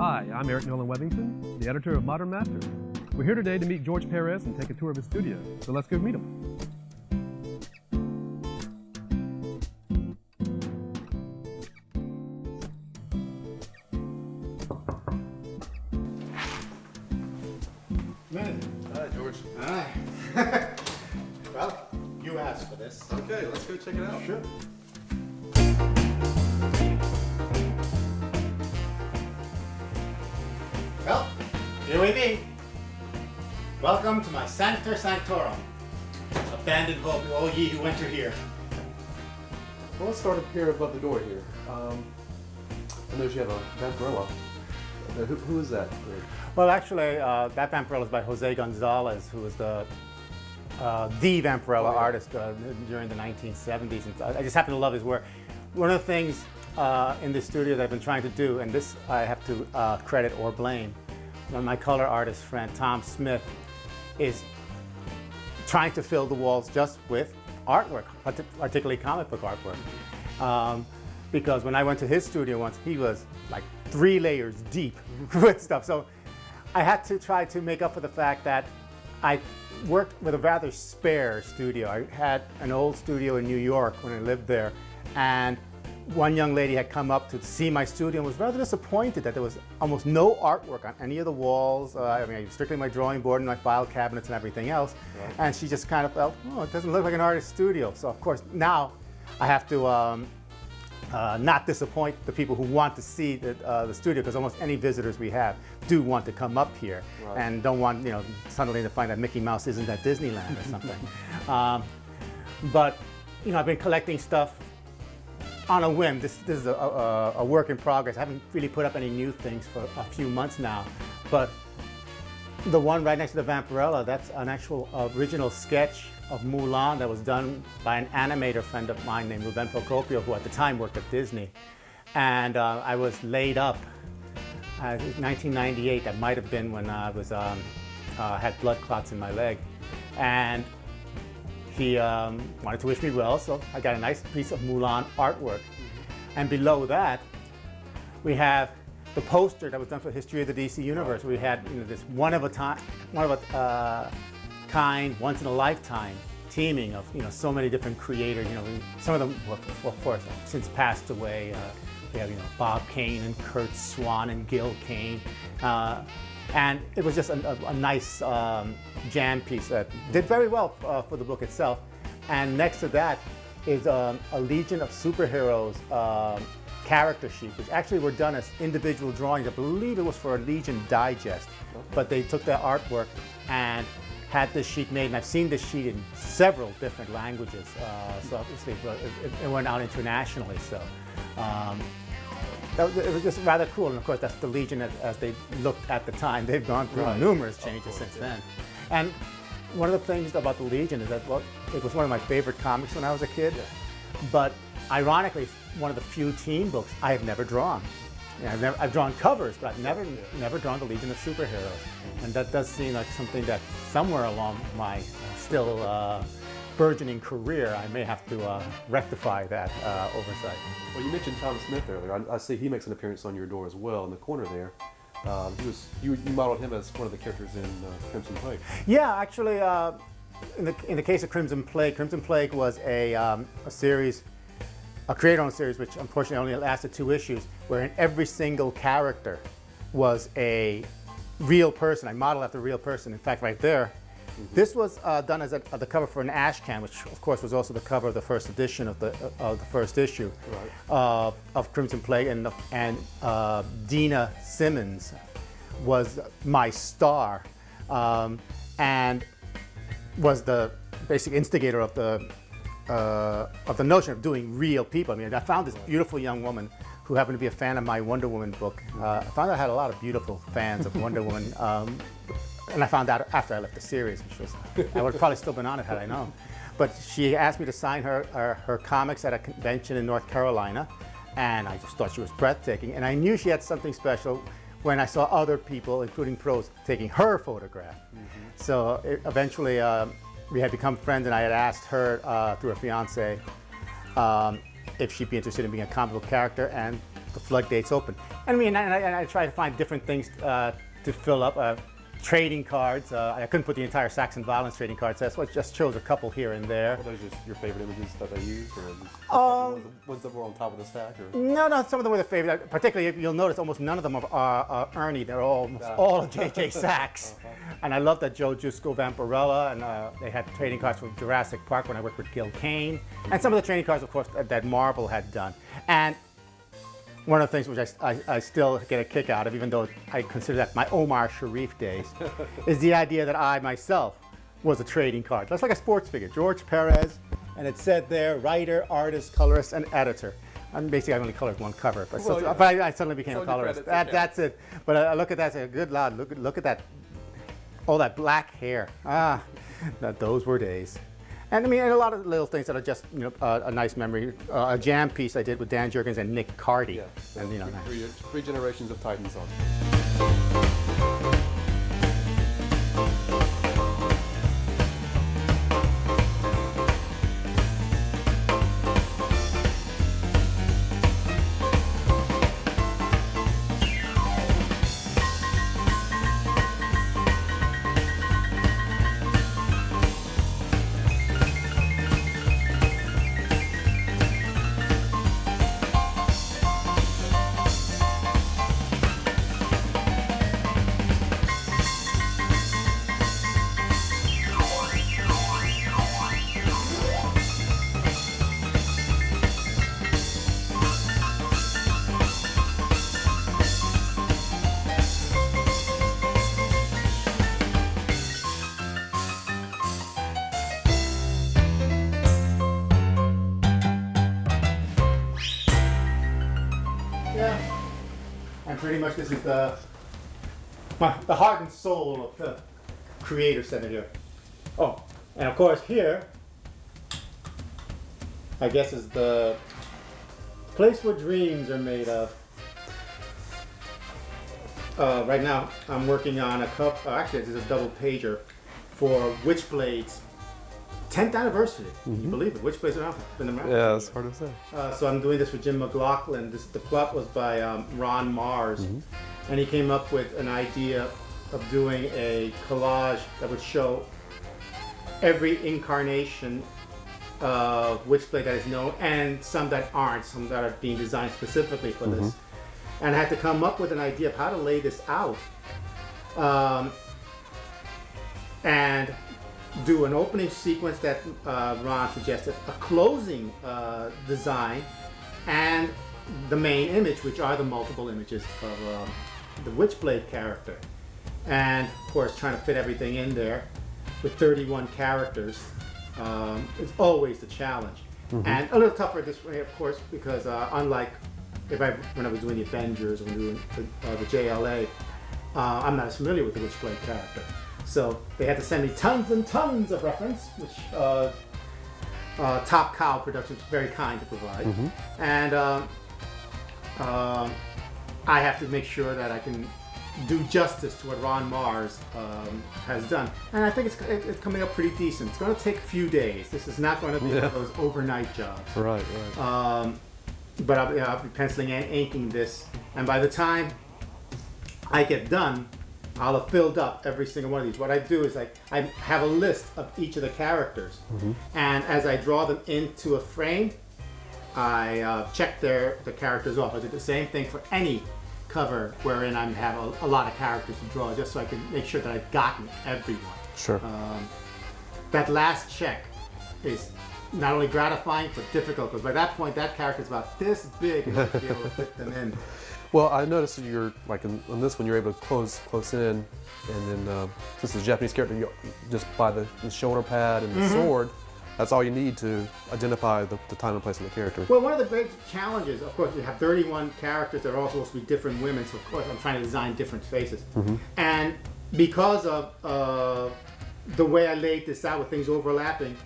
Hi, I'm Eric Nolan Wethington, the editor of Modern Masters. We're here today to meet George Perez and take a tour of his studio, so let's go meet him. Hi, George. Hi. Well, you asked for this. Okay, let's go check it out. Sure. Well, here we be. Welcome to my Sanctor Sanctorum. Abandoned hope, all ye who enter here. Well, let's start up here above the door here. I notice you have a Vampirella. Who is that? Well, actually, that Vampirella is by Jose Gonzalez, who was the Vampirella artist during the 1970s. And I just happen to love his work. One of the things in the studio that I've been trying to do, and this I have to credit or blame, my color artist friend Tom Smith is trying to fill the walls just with artwork, particularly comic book artwork. Because when I went to his studio once, he was like 3 layers deep with stuff. So I had to try to make up for the fact that I worked with a rather spare studio. I had an old studio in New York when I lived there, and one young lady had come up to see my studio and was rather disappointed that there was almost no artwork on any of the walls. I mean, strictly my drawing board and my file cabinets and everything else. Right. And she just kind of felt, oh, it doesn't look like an artist studio. So of course now I have to not disappoint the people who want to see the studio, because almost any visitors we have do want to come up here. Right. And don't want, suddenly to find that Mickey Mouse isn't at Disneyland or something. But I've been collecting stuff on a whim. This is a work in progress. I haven't really put up any new things for a few months now, but the one right next to the Vampirella, that's an actual original sketch of Mulan that was done by an animator friend of mine named Ruben Procopio, who at the time worked at Disney. And I was laid up, 1998, that might have been when I was had blood clots in my leg. And he wanted to wish me well, so I got a nice piece of Mulan artwork. And below that, we have the poster that was done for the history of the DC Universe. We had this one of a kind, once in a lifetime teaming of so many different creators. Some of them, well, of course, have since passed away. We have Bob Kane and Kurt Swan and Gil Kane. And it was just a nice jam piece that did very well for the book itself. And next to that is a Legion of Superheroes character sheet, which actually were done as individual drawings. I believe it was for a Legion digest, but they took their artwork and had this sheet made. And I've seen this sheet in several different languages. So obviously it went out internationally. So. It was just rather cool, and of course that's the Legion as they looked at the time. They've gone through numerous changes since then. And one of the things about the Legion is that, well, it was one of my favorite comics when I was a kid, but ironically, one of the few teen books I have never drawn. I've drawn covers, but I've never drawn the Legion of Superheroes. And that does seem like something that somewhere along my still burgeoning career, I may have to rectify that oversight. Well, you mentioned Tom Smith earlier. I see he makes an appearance on your door as well in the corner there. You modeled him as one of the characters in Crimson Plague. Yeah, actually, in the case of Crimson Plague was a series, a creator-owned series, which unfortunately only lasted 2 issues, wherein every single character was a real person. I modeled after a real person. In fact, right there. This was done as the cover for an ash can, which of course was also the cover of the first edition of the first issue of Crimson Plague, and Dina Simmons was my star, and was the basic instigator of the notion of doing real people. I mean, I found this beautiful young woman who happened to be a fan of my Wonder Woman book. I found I had a lot of beautiful fans of Wonder Woman. And I found out after I left the series, which was, I would have probably still been on it had I known. But she asked me to sign her comics at a convention in North Carolina, and I just thought she was breathtaking. And I knew she had something special when I saw other people, including pros, taking her photograph. So eventually we had become friends, and I had asked her through her fiance if she'd be interested in being a comic book character, and the floodgates open. And I mean, I try to find different things to fill up. Trading cards. I couldn't put the entire Saxon Violence trading cards. That's what just chose a couple here and there. Are those just your favorite images that they used, or ones that were on top of the stack? Or? No, some of them were the favorite. Particularly, you'll notice almost none of them are Ernie. They're all J.J. Sachs. And I love that Joe Jusko Vampirella, and they had trading cards from Jurassic Park when I worked with Gil Kane, and some of the trading cards, of course, that Marvel had done. And one of the things which I still get a kick out of, even though I consider that my Omar Sharif days, is the idea that I myself was a trading card. That's like a sports figure, George Perez, and it said there, writer, artist, colorist, and editor. Basically, I only colored one cover, but, but I suddenly became a colorist. That's it. But I look at that and say, good Lord, look at that, all that black hair. Those were days. And I mean, and a lot of little things that are just, you know, a nice memory. A jam piece I did with Dan Jurgens and Nick Cardy. Yeah, so and, you know, three generations of Titans on. And pretty much this is the heart and soul of the Creator Center here. Oh, and of course here, I guess is the place where dreams are made of. Right now I'm working on a cup, actually this is a double pager for Witchblade's 10th anniversary. Can you believe it? Witchblade's been around. Yeah, it's hard to say. So I'm doing this with Jim McLaughlin. The plot was by Ron Mars, and he came up with an idea of doing a collage that would show every incarnation of Witchblade that is known, and some that aren't, some that are being designed specifically for this. And I had to come up with an idea of how to lay this out, and do an opening sequence that Ron suggested, a closing design, and the main image, which are the multiple images of the Witchblade character. And of course, trying to fit everything in there with 31 characters is always the challenge. And a little tougher this way, of course, because unlike when I was doing the Avengers or doing the JLA, I'm not as familiar with the Witchblade character. So they had to send me tons and tons of reference, which Top Cow Productions was very kind to provide. And I have to make sure that I can do justice to what Ron Mars has done. And I think it's coming up pretty decent. It's going to take a few days. This is not going to be one of those overnight jobs. Right. But I'll be penciling and inking this. And by the time I get done, I'll have filled up every single one of these. What I do is I have a list of each of the characters, and as I draw them into a frame, I check the characters off. I do the same thing for any cover wherein I have a lot of characters to draw, just so I can make sure that I've gotten everyone. Sure. That last check is not only gratifying but difficult, because by that point that character is about this big and to be able to fit them in. Well, I noticed that you're like on this one, you're able to close in, and then since it's a Japanese character, you just by the shoulder pad and the sword, that's all you need to identify the time and place of the character. Well, one of the great challenges, of course, you have 31 characters that are all supposed to be different women, so of course I'm trying to design different faces. And because of the way I laid this out with things overlapping,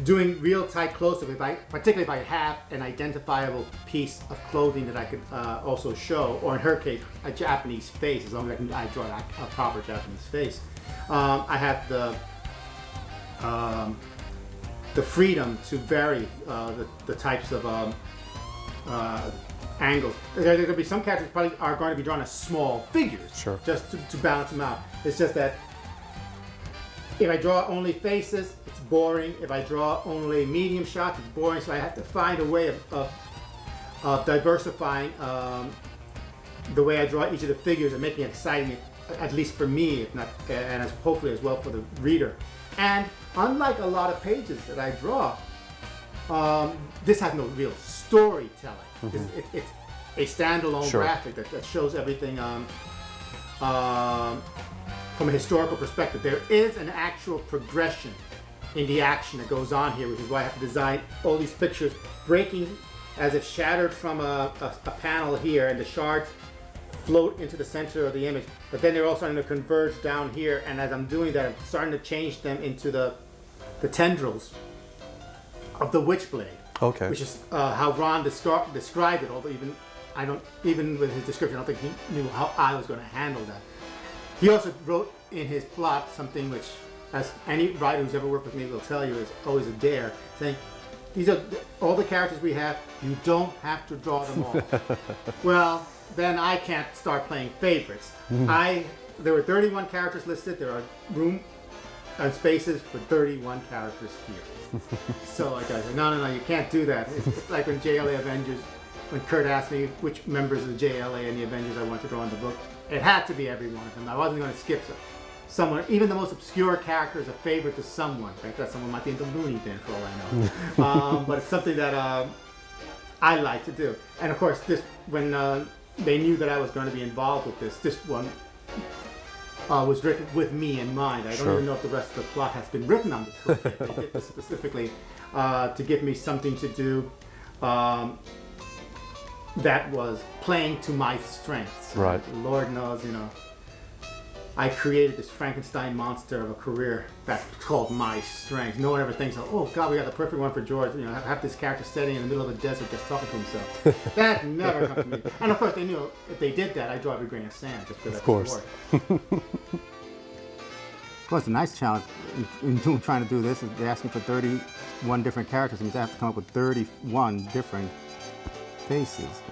doing real tight close-up, particularly if I have an identifiable piece of clothing that I could also show, or in her case, a Japanese face, as long as I draw a proper Japanese face. I have the freedom to vary the types of angles. There'll be some characters probably are going to be drawn as small figures, Sure. just to balance them out. It's just that if I draw only faces, it's boring. If I draw only medium shots, it's boring. So I have to find a way of diversifying the way I draw each of the figures and making it exciting, at least for me, if not, and as hopefully as well for the reader. And unlike a lot of pages that I draw, this has no real storytelling. It's a standalone graphic that shows everything from a historical perspective. There is an actual progression in the action that goes on here, which is why I have to design all these pictures breaking as if shattered from a panel here, and the shards float into the center of the image. But then they're all starting to converge down here, and as I'm doing that, I'm starting to change them into the tendrils of the Witchblade. Okay. Which is how Ron described it, although even with his description, I don't think he knew how I was going to handle that. He also wrote in his plot something which, as any writer who's ever worked with me will tell you, is always a dare, saying, these are all the characters we have, you don't have to draw them all. Well, then I can't start playing favorites. There were 31 characters listed, there are room and spaces for 31 characters here. So like I said, no, you can't do that. It's like when JLA Avengers, when Kurt asked me which members of the JLA and the Avengers I wanted to draw in the book, it had to be every one of them. I wasn't going to skip someone. Even the most obscure character is a favorite to someone. In fact, that someone might be into Looney Bin for all I know. But it's something that I like to do. And of course, when they knew that I was going to be involved with this one was written with me in mind. I don't even know if the rest of the plot has been written on the book yet. They did this specifically to give me something to do that was playing to my strengths. Right. Lord knows, I created this Frankenstein monster of a career that's called my strength. No one ever thinks, oh God, we got the perfect one for George. Have this character standing in the middle of a desert just talking to himself. That never comes to me. And of course, they knew if they did that, I'd draw every grain of sand just for that. Of course. Of course, the nice challenge in trying to do this is they're asking for 31 different characters. It means I have to come up with 31 different faces.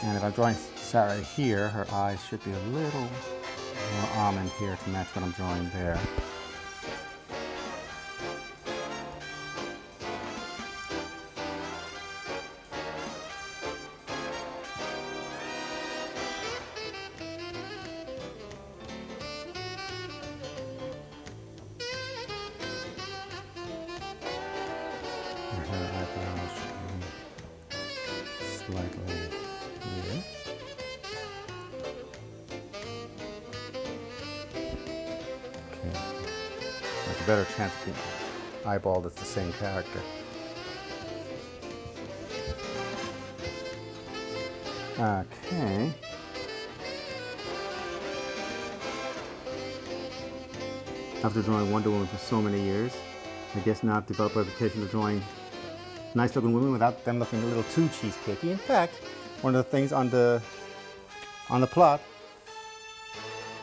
And if I'm drawing Sarah here, her eyes should be a little more almond here to match what I'm drawing there. And her eyebrows should be slightly here. There's a better chance of being eyeballed that's the same character. Okay. After drawing Wonder Woman for so many years, I guess now I've developed a reputation of drawing nice looking women without them looking a little too cheesecakey. In fact, one of the things on the plot,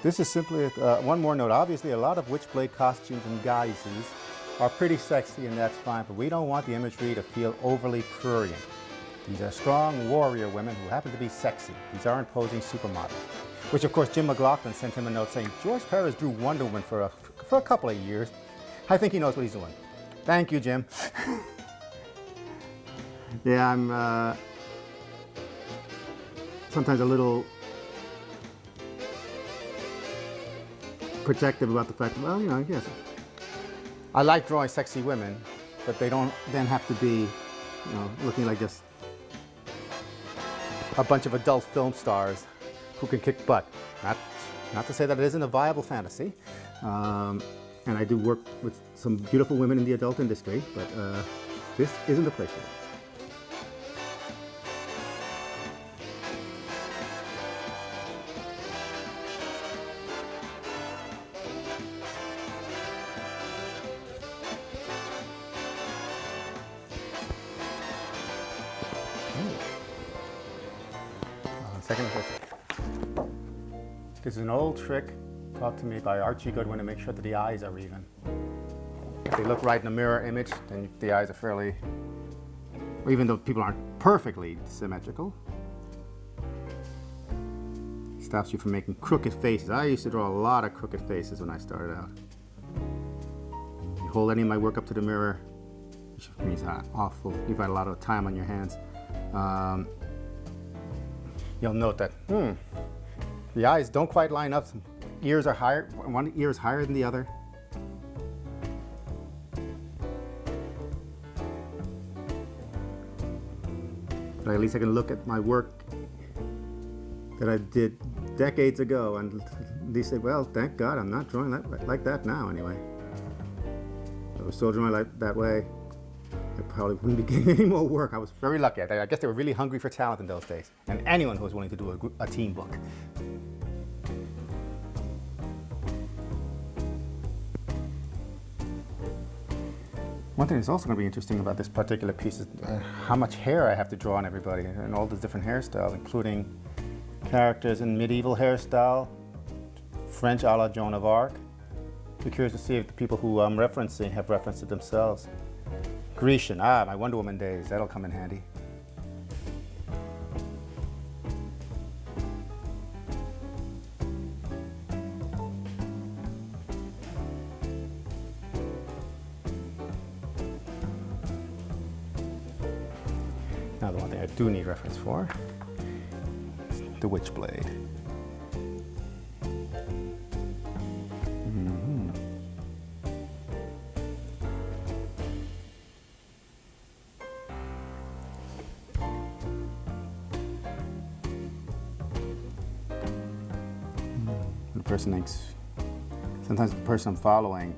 this is simply one more note. Obviously, a lot of Witchblade costumes and guises are pretty sexy, and that's fine, but we don't want the imagery to feel overly prurient. These are strong warrior women who happen to be sexy. These aren't posing supermodels. Which, of course, Jim McLaughlin sent him a note saying, George Perez drew Wonder Woman for a couple of years. I think he knows what he's doing. Thank you, Jim. Yeah, I'm sometimes a little protective about the fact that, well, I guess I like drawing sexy women, but they don't then have to be, looking like just a bunch of adult film stars who can kick butt. Not to say that it isn't a viable fantasy, and I do work with some beautiful women in the adult industry, but this isn't the place for it. This is an old trick taught to me by Archie Goodwin to make sure that the eyes are even. If they look right in the mirror image, then the eyes are fairly even though people aren't perfectly symmetrical. It stops you from making crooked faces. I used to draw a lot of crooked faces when I started out. You hold any of my work up to the mirror, which means awful. You've had a lot of time on your hands. You'll note that the eyes don't quite line up. Ears are higher. One ear is higher than the other. But at least I can look at my work that I did decades ago and at least say, well, thank God I'm not drawing like that now anyway. If I was still drawing that way, I probably wouldn't be getting any more work. I was very lucky. I guess they were really hungry for talent in those days, and anyone who was willing to do a team book. One thing that's also going to be interesting about this particular piece is how much hair I have to draw on everybody, and all the different hairstyles, including characters in medieval hairstyle, French a la Joan of Arc. Be curious to see if the people who I'm referencing have referenced it themselves. Grecian, my Wonder Woman days, that'll come in handy. Now the one thing I do need reference for is the Witchblade. The person thinks, sometimes the person I'm following,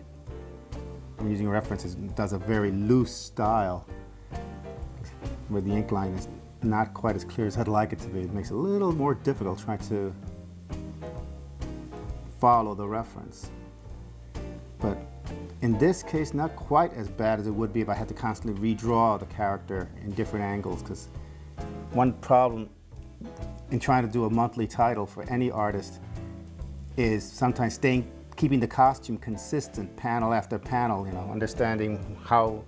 I'm using references, does a very loose style where the ink line is not quite as clear as I'd like it to be. It makes it a little more difficult trying to follow the reference. But in this case, not quite as bad as it would be if I had to constantly redraw the character in different angles, because one problem in trying to do a monthly title for any artist is sometimes keeping the costume consistent panel after panel, understanding how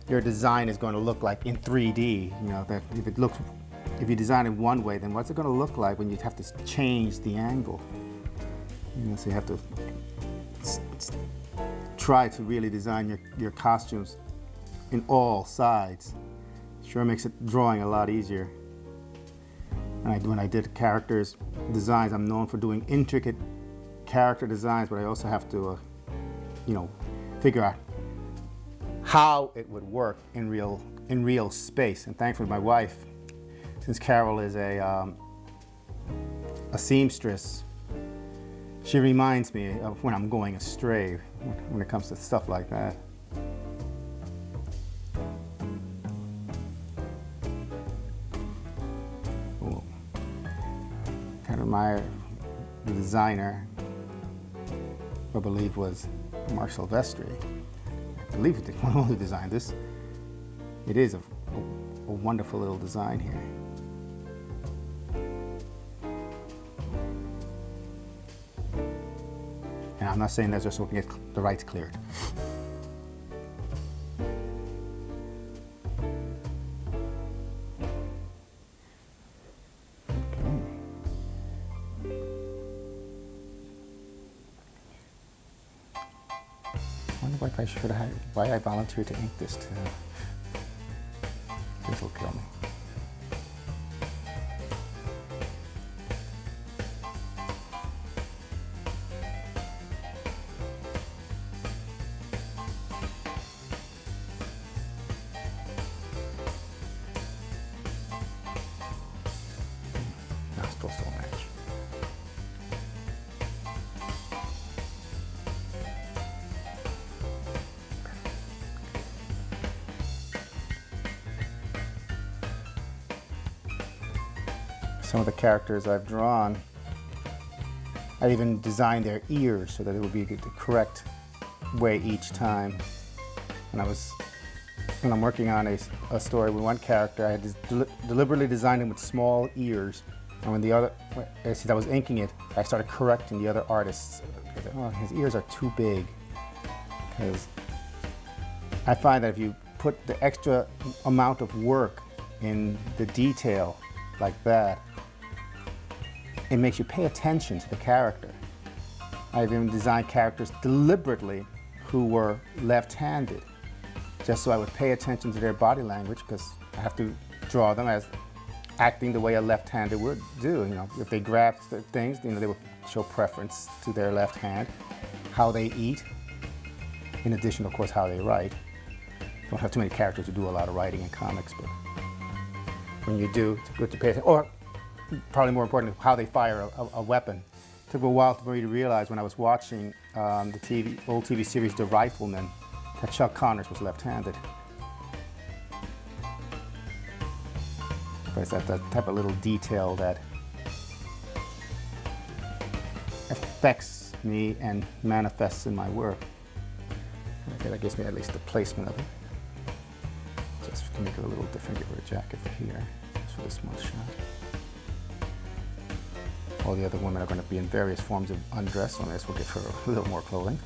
your design is going to look like in 3D, that if you design it one way, then what's it going to look like when you have to change the angle? So you have to try to really design your costumes in all sides. Sure makes drawing a lot easier. And when I did characters designs, I'm known for doing intricate character designs, but I also have to, figure out how it would work in real space. And thankfully, my wife, since Carol is a seamstress, she reminds me of when I'm going astray when it comes to stuff like that. Ooh. Kind of admire the designer, who I believe was Mark Silvestri. I believe it's the one who designed this. It is a wonderful little design here. And I'm not saying that just so we can get the rights cleared. Why I volunteered to ink this too. This will kill me. Nostrils don't match. Some of the characters I've drawn, I even designed their ears so that it would be the correct way each time. When I'm working on a story with one character, I had deliberately designed him with small ears. And as I was inking it, I started correcting the other artists. Oh, his ears are too big. Because I find that if you put the extra amount of work in the detail like that, it makes you pay attention to the character. I've even designed characters deliberately who were left-handed, just so I would pay attention to their body language, because I have to draw them as acting the way a left-handed would do. You know, if they grab things, you know, they would show preference to their left hand, how they eat, in addition, of course, how they write. Don't have too many characters who do a lot of writing in comics, but when you do, it's good to pay attention. Or, probably more important, how they fire a weapon. It took a while for me to realize when I was watching the old TV series The Rifleman that Chuck Connors was left-handed. But it's that type of little detail that affects me and manifests in my work. Okay, that gives me at least the placement of it. Just to make it a little different, give her a jacket here, just for this one shot. All the other women are going to be in various forms of undress, so I guess we'll give her a little more clothing.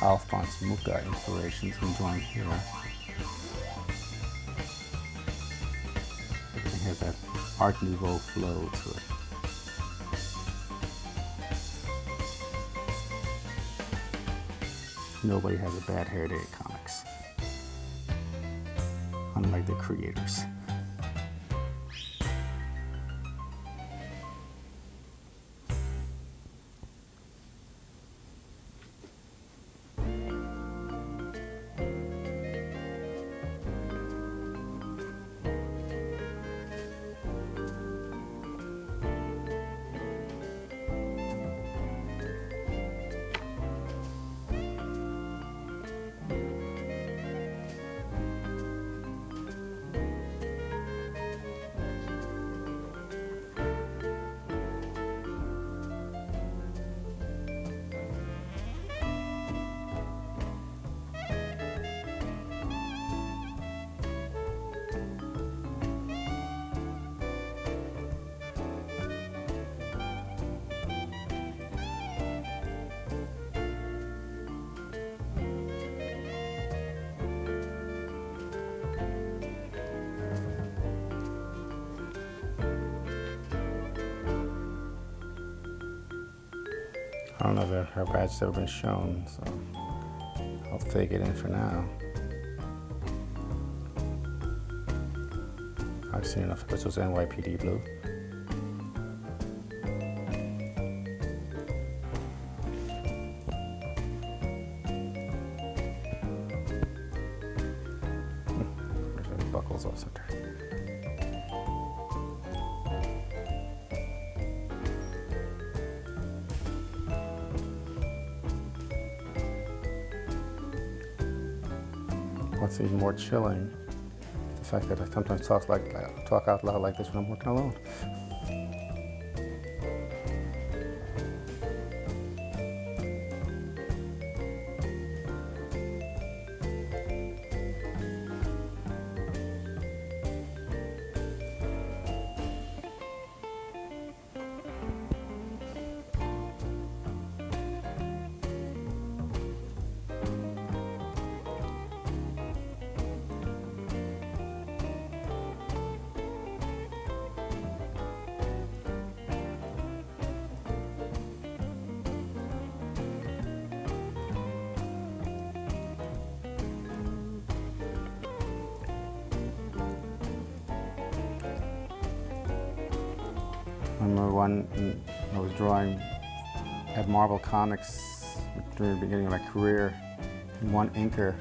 Alphonse Mucha inspirations I'm drawing here. Everything has that Art Nouveau flow to it. Nobody has a bad hair day at comics, unlike the creators. I don't know if her badge has ever been shown, so I'll fake it in for now. I've seen enough of this was NYPD blue. There's any buckles off center. What's even more chilling, the fact that I sometimes talk out loud like this when I'm working alone. I remember when I was drawing at Marvel Comics during the beginning of my career, and one inker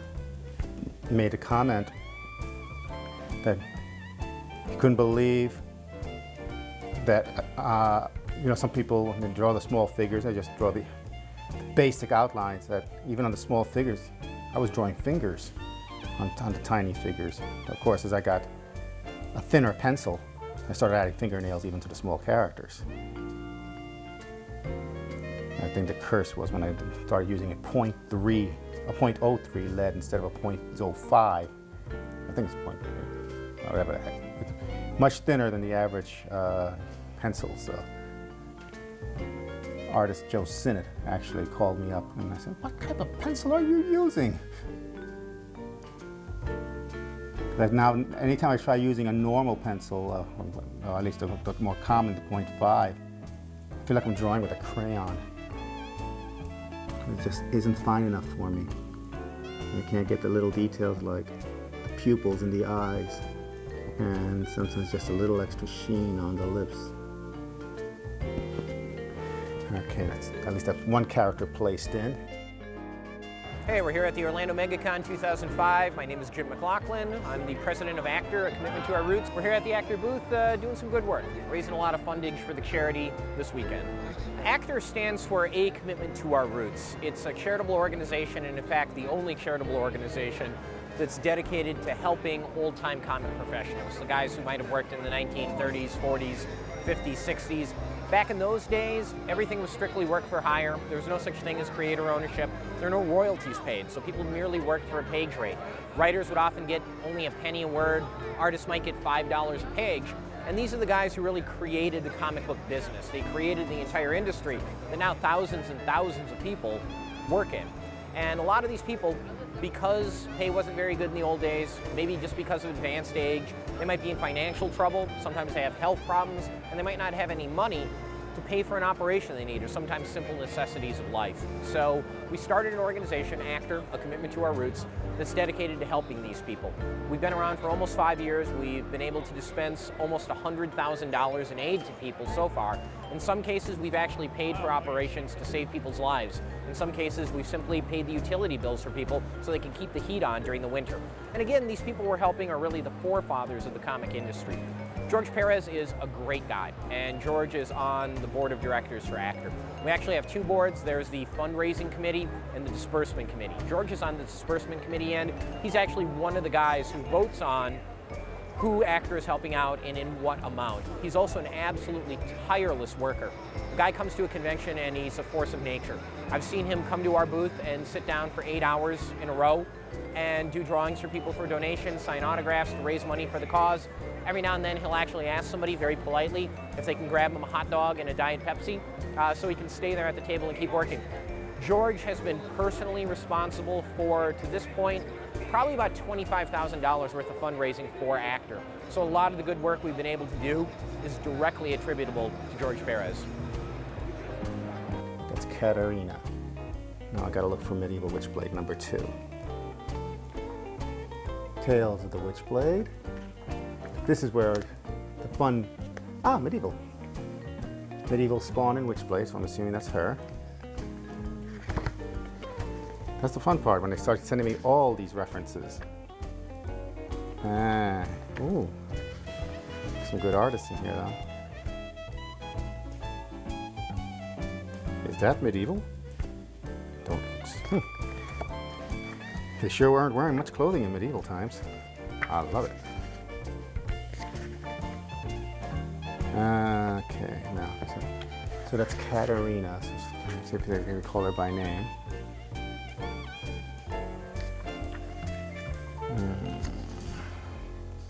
made a comment that he couldn't believe that, some people, when they draw the small figures, they just draw the basic outlines, that even on the small figures, I was drawing fingers. on the tiny figures. Of course, as I got a thinner pencil, I started adding fingernails even to the small characters. I think the curse was when I started using a 0.03 lead instead of a 0.05. I think it's 0.3, whatever the heck. It's much thinner than the average pencils. Artist Joe Sinnott actually called me up and I said, "What type of pencil are you using?" Like now, anytime I try using a normal pencil, or at least the more common, the 0.5, I feel like I'm drawing with a crayon. It just isn't fine enough for me. I can't get the little details like the pupils in the eyes, and sometimes just a little extra sheen on the lips. Okay, that's at least that one character placed in. Hey, we're here at the Orlando MegaCon 2005. My name is Jim McLaughlin. I'm the president of ACTOR, A Commitment to Our Roots. We're here at the ACTOR booth doing some good work, raising a lot of funding for the charity this weekend. ACTOR stands for A Commitment to Our Roots. It's a charitable organization, and in fact, the only charitable organization that's dedicated to helping old-time comic professionals, the guys who might have worked in the 1930s, 40s, 50s, 60s. Back in those days, everything was strictly work for hire. There was no such thing as creator ownership. There were no royalties paid, so people merely worked for a page rate. Writers would often get only a penny a word. Artists might get $5 a page. And these are the guys who really created the comic book business. They created the entire industry that now thousands and thousands of people work in. And a lot of these people, because pay wasn't very good in the old days, maybe just because of advanced age, they might be in financial trouble, sometimes they have health problems, and they might not have any money to pay for an operation they need, or sometimes simple necessities of life. So we started an organization, ACTOR, A Commitment to Our Roots, that's dedicated to helping these people. We've been around for almost 5 years. We've been able to dispense almost $100,000 in aid to people so far. In some cases, we've actually paid for operations to save people's lives. In some cases, we've simply paid the utility bills for people so they can keep the heat on during the winter. And again, these people we're helping are really the forefathers of the comic industry. George Perez is a great guy, and George is on the board of directors for ACTOR. We actually have two boards. There's the fundraising committee and the disbursement committee. George is on the disbursement committee end. He's actually one of the guys who votes on who ACTOR is helping out and in what amount. He's also an absolutely tireless worker. The guy comes to a convention and he's a force of nature. I've seen him come to our booth and sit down for 8 hours in a row and do drawings for people for donations, sign autographs to raise money for the cause. Every now and then he'll actually ask somebody very politely if they can grab him a hot dog and a Diet Pepsi so he can stay there at the table and keep working. George has been personally responsible for, to this point, probably about $25,000 worth of fundraising for ACTOR. So a lot of the good work we've been able to do is directly attributable to George Perez. That's Katarina. Now I gotta look for Medieval Witchblade number 2. Tales of the Witchblade. This is where the fun, Medieval. Medieval Spawn and Witchblade, so I'm assuming that's her. That's the fun part, when they start sending me all these references. Ooh, some good artists in here though. Is that medieval? Don't. They sure weren't wearing much clothing in medieval times. I love it. Okay, now, so that's Katarina. So see if they can call her by name.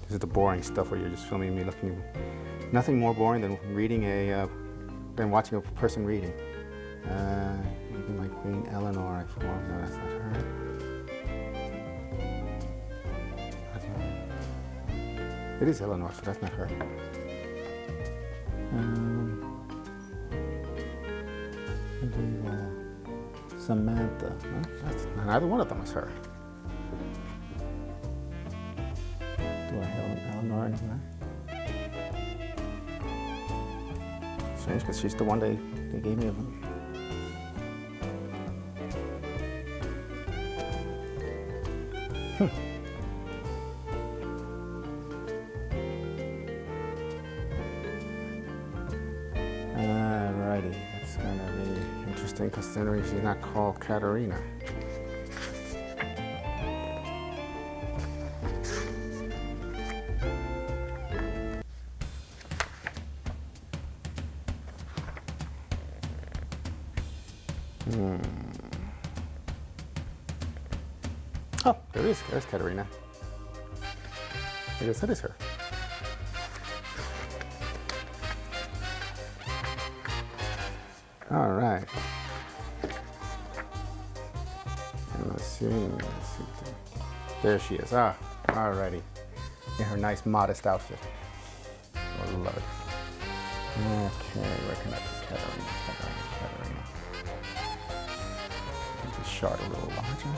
This is the boring stuff where you're just filming me looking. Nothing more boring than than watching a person reading. Maybe my Queen Eleanor I formed. No, that's not her. It is Eleanor, so that's not her. Samantha. No, neither one of them is her. Do I have Eleanor in there? Strange, because she's the one they gave me. Alrighty, that's going to be interesting considering she's not called Katarina. Oh, there's Katerina. I guess that is her. All right. And let's see. There she is. Ah, alrighty. In her nice modest outfit. I love it. Okay, where can I put Katerina? Make this shot a little larger.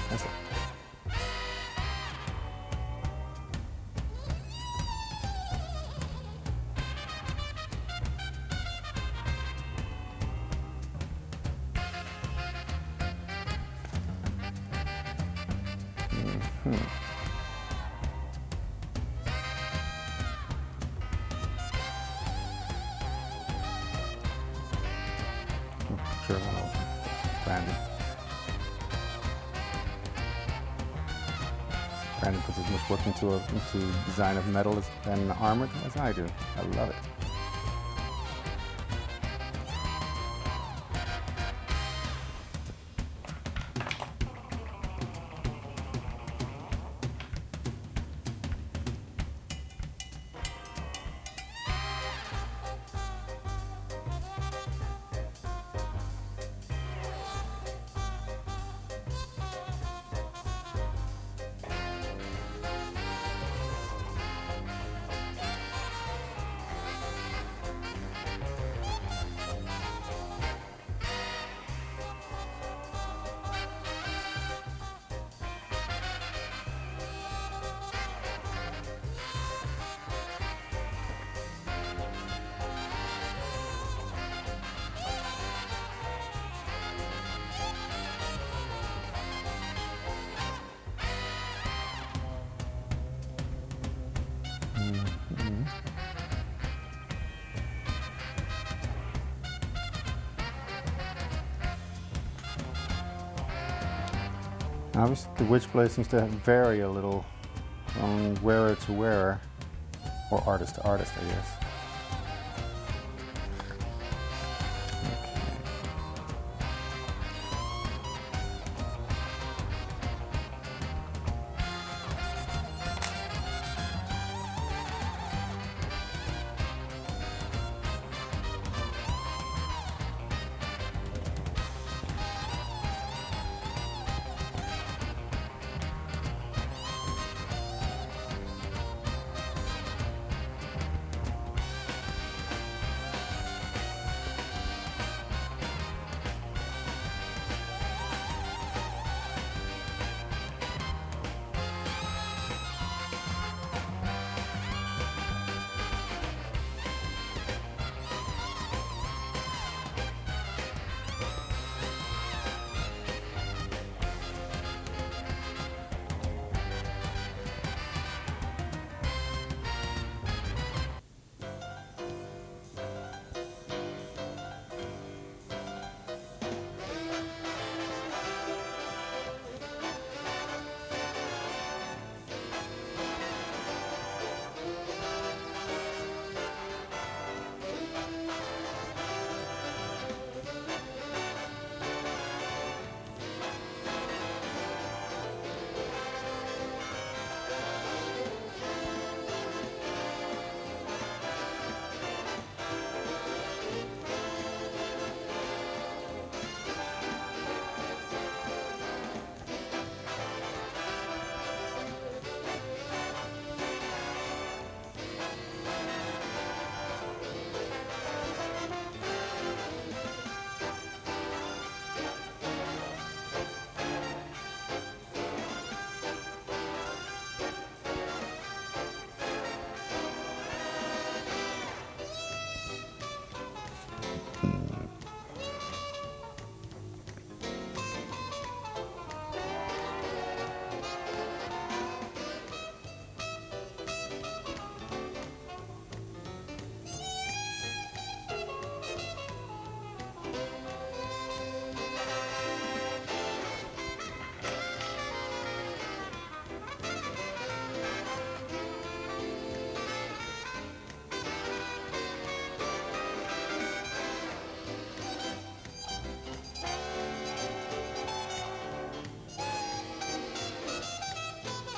That's it. Sure, Brandon. Brandon puts as much work into design of metal and armor as I do. I love it. Obviously, the Witchblade seems to vary a little from wearer to wearer, or artist to artist, I guess.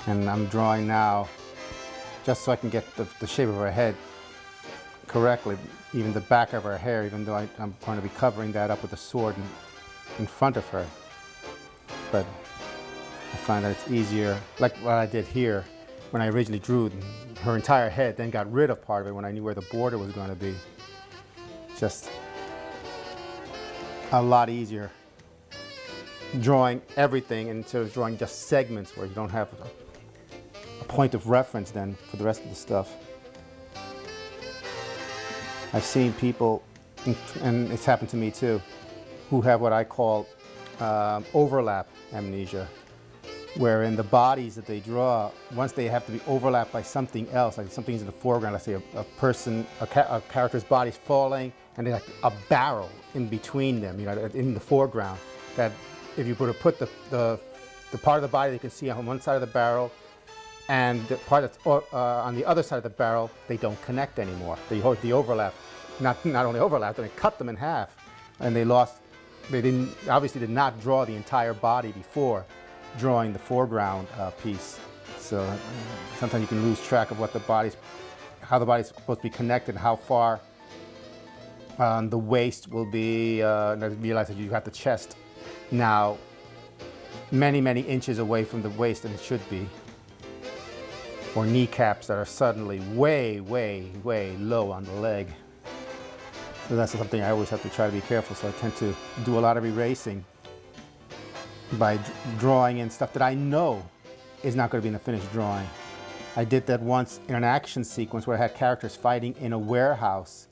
And I'm drawing now just so I can get the shape of her head correctly, even the back of her hair, even though I'm going to be covering that up with a sword in front of her. But I find that it's easier, like what I did here when I originally drew her entire head, then got rid of part of it when I knew where the border was going to be. Just a lot easier drawing everything instead of drawing just segments where you don't have a point of reference then for the rest of the stuff. I've seen people, and it's happened to me too, who have what I call overlap amnesia, wherein the bodies that they draw, once they have to be overlapped by something else, like something's in the foreground, let's say a character's body's falling, and there's like a barrel in between them, in the foreground, that if you were to put the part of the body that you can see on one side of the barrel and the part that's on the other side of the barrel, they don't connect anymore. The overlap, not only overlap, they cut them in half, and they obviously did not draw the entire body before drawing the foreground piece. So sometimes you can lose track of how the body's supposed to be connected, how far the waist will be, and I realize that you have the chest now many, many inches away from the waist than it should be, or kneecaps that are suddenly way, way, way low on the leg. So that's something I always have to try to be careful, so I tend to do a lot of erasing by drawing in stuff that I know is not going to be in the finished drawing. I did that once in an action sequence where I had characters fighting in a warehouse,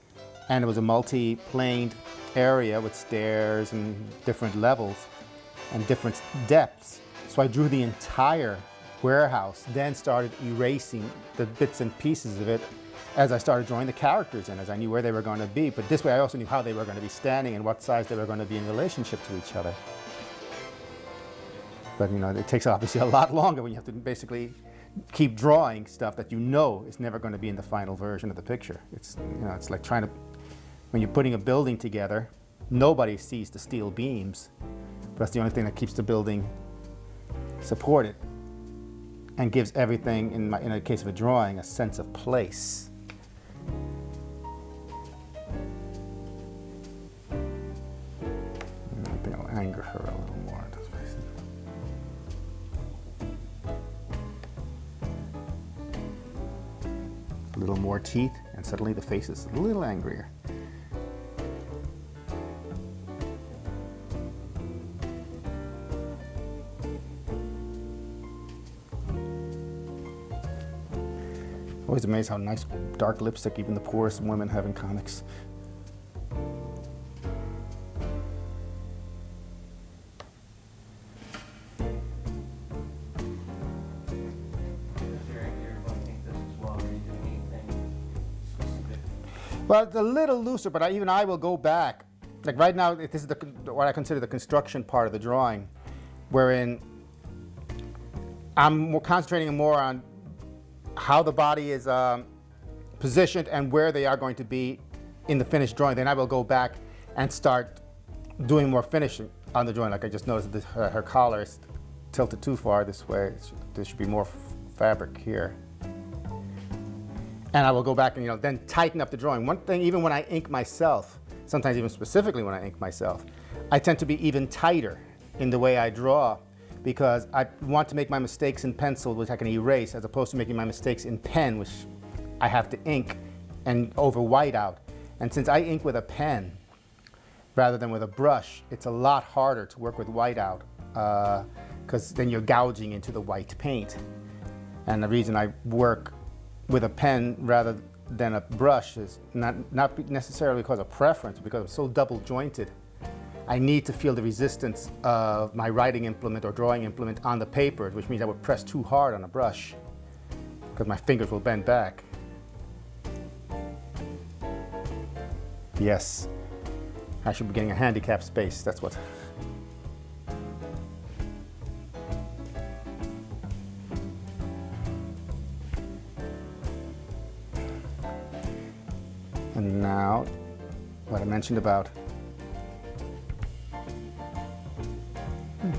and it was a multi-planed area with stairs and different levels and different depths. So I drew the entire warehouse, then started erasing the bits and pieces of it as I started drawing the characters in, as I knew where they were going to be. But this way I also knew how they were going to be standing and what size they were going to be in relationship to each other. But it takes obviously a lot longer when you have to basically keep drawing stuff that you know is never going to be in the final version of the picture. It's like when you're putting a building together, nobody sees the steel beams. But that's the only thing that keeps the building supported and gives everything, in the case of a drawing, a sense of place. I think I'll anger her a little more. A little more teeth, and suddenly the face is a little angrier. Always amazed how nice dark lipstick even the poorest women have in comics. Well, it's a little looser, but even I will go back. Like right now, this is what I consider the construction part of the drawing, wherein I'm concentrating more on how the body is positioned and where they are going to be in the finished drawing. Then I will go back and start doing more finishing on the drawing. Like I just noticed that her collar is tilted too far this way. There should be more fabric here. And I will go back and then tighten up the drawing. One thing, even when I ink myself, sometimes even specifically when I ink myself, I tend to be even tighter in the way I draw, because I want to make my mistakes in pencil, which I can erase, as opposed to making my mistakes in pen, which I have to ink and over whiteout. And since I ink with a pen rather than with a brush, it's a lot harder to work with whiteout, because then you're gouging into the white paint. And the reason I work with a pen rather than a brush is not necessarily because of preference, because I'm so double jointed. I need to feel the resistance of my writing implement or drawing implement on the paper, which means I would press too hard on a brush because my fingers will bend back. Yes, I should be getting a handicap space, that's what. And now, what I mentioned about,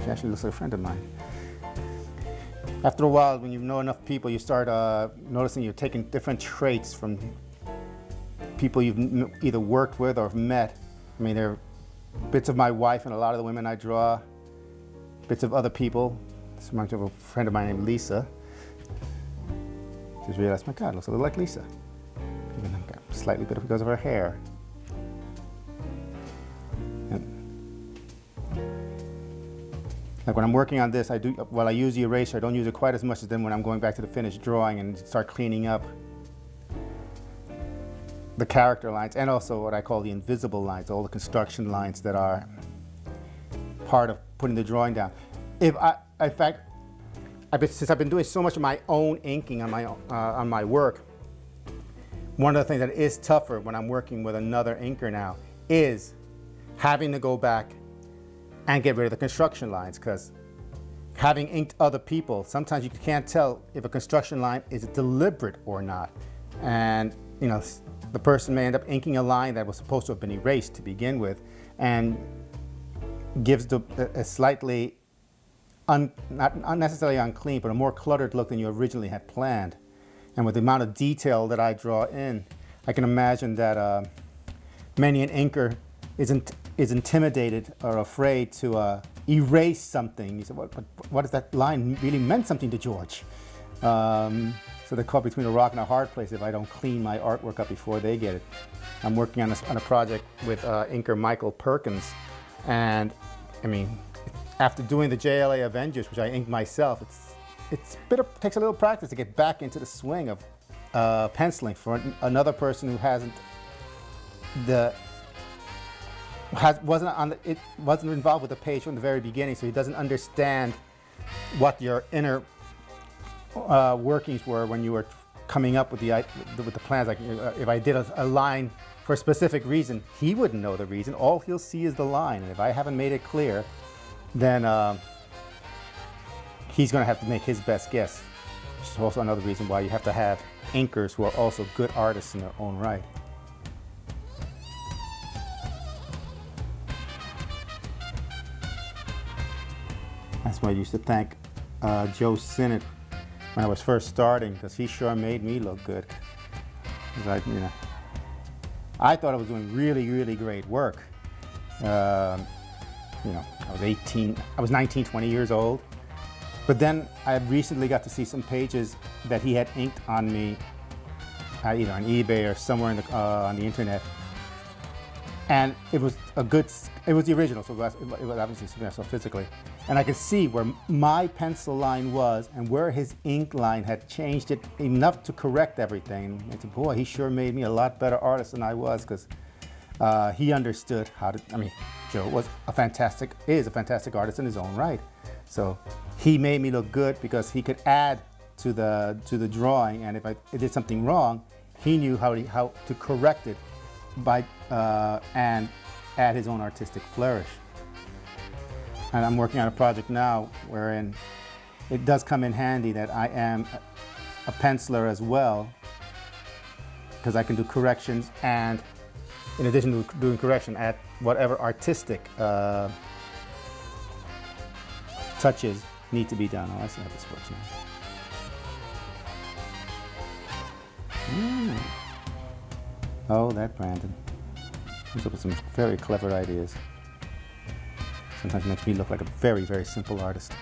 she actually looks like a friend of mine. After a while, when you know enough people, you start noticing you're taking different traits from people you've either worked with or met. I mean, there are bits of my wife and a lot of the women I draw, bits of other people. This reminds me of a friend of mine named Lisa. Just realized, my God, looks a little like Lisa. Even slightly bit because of her hair. And like when I'm working on this, I use the eraser. I don't use it quite as much as then when I'm going back to the finished drawing and start cleaning up the character lines, and also what I call the invisible lines, all the construction lines that are part of putting the drawing down. In fact, since I've been doing so much of my own inking on my work, one of the things that is tougher when I'm working with another inker now is having to go back and get rid of the construction lines, because having inked other people, sometimes you can't tell if a construction line is deliberate or not. And you know, the person may end up inking a line that was supposed to have been erased to begin with, and gives a slightly, not necessarily unclean, but a more cluttered look than you originally had planned. And with the amount of detail that I draw in, I can imagine that many an inker is intimidated or afraid to erase something. You say, what if that line really meant something to George? So they're caught between a rock and a hard place if I don't clean my artwork up before they get it. I'm working on a project with inker Michael Perkins, and I mean, after doing the JLA Avengers, which I inked myself, it takes a little practice to get back into the swing of penciling for another person who wasn't involved with the page from the very beginning, so he doesn't understand what your inner workings were when you were coming up with the plans. Like if I did a line for a specific reason, he wouldn't know the reason. All he'll see is the line, and if I haven't made it clear, then he's going to have to make his best guess. Which is also another reason why you have to have inkers who are also good artists in their own right. That's why I used to thank Joe Sinnott when I was first starting, because he sure made me look good. I thought I was doing really, really great work. I was 19, 20 years old. But then I recently got to see some pages that he had inked on me, either on eBay or somewhere on the internet. And it was the original, so it was obviously something I saw physically. And I could see where my pencil line was and where his ink line had changed it enough to correct everything. And I said, boy, he sure made me a lot better artist than I was, because he understood how to, Joe is a fantastic artist in his own right. So he made me look good because he could add to the drawing, and if I did something wrong, he knew how to correct it and add his own artistic flourish. And I'm working on a project now wherein it does come in handy that I am a penciler as well, because I can do corrections, and in addition to doing correction, add whatever artistic touches need to be done. Oh, I see how this works now. Oh, that Brandon comes up with some very clever ideas. Sometimes makes me look like a very, very simple artist.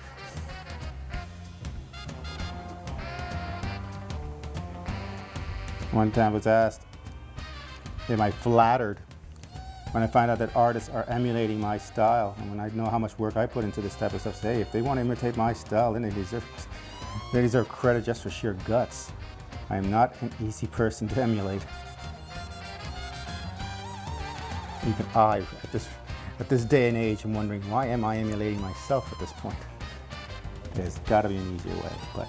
One time I was asked, am I flattered when I find out that artists are emulating my style? And when I know how much work I put into this type of stuff, say, hey, if they want to imitate my style, then they deserve credit just for sheer guts. I am not an easy person to emulate. Even I, at this day and age, I'm wondering, why am I emulating myself at this point? There's got to be an easier way. But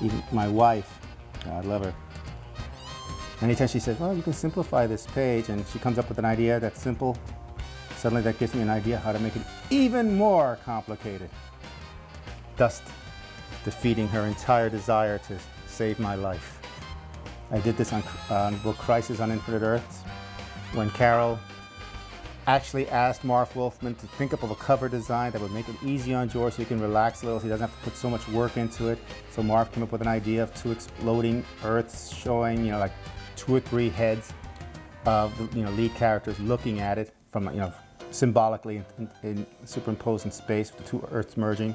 even my wife, God love her, anytime she says, well, you can simplify this page, and she comes up with an idea that's simple, suddenly that gives me an idea how to make it even more complicated, thus defeating her entire desire to save my life. I did this on book Crisis on Infinite Earths, when Carol actually asked Marv Wolfman to think up of a cover design that would make it easy on George so he can relax a little, so he doesn't have to put so much work into it. So Marv came up with an idea of 2 exploding Earths showing, you know, like 2 or 3 heads of the, you know, lead characters looking at it from, you know, symbolically in superimposed in space, with the 2 Earths merging.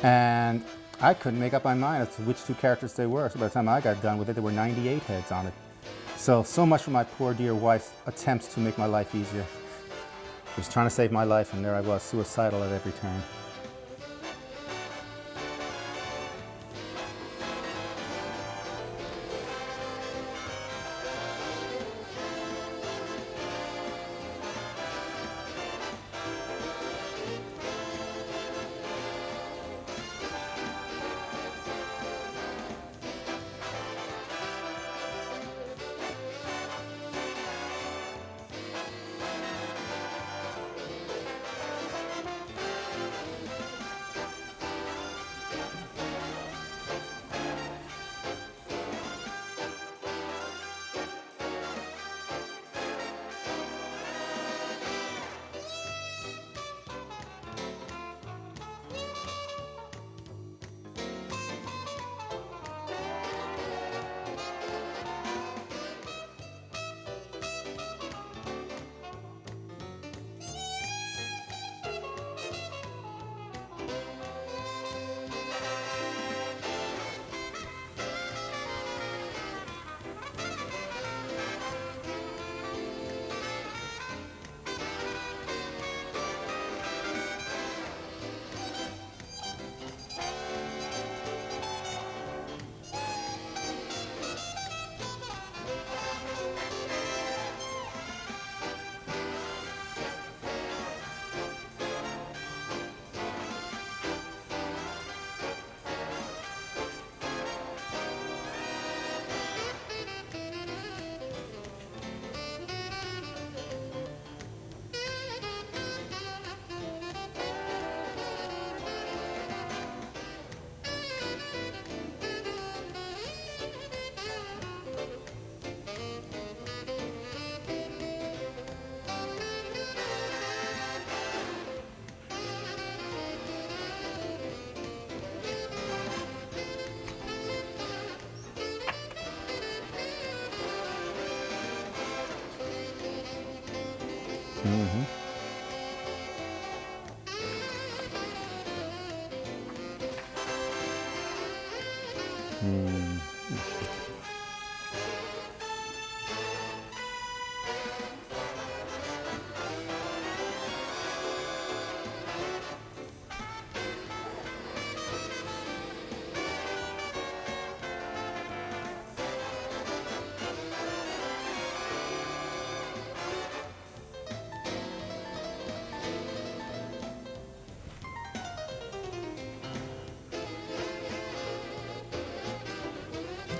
And I couldn't make up my mind as to which 2 characters they were. So by the time I got done with it, there were 98 heads on it. So much for my poor dear wife's attempts to make my life easier. She was trying to save my life, and there I was, suicidal at every turn. Mm-hmm.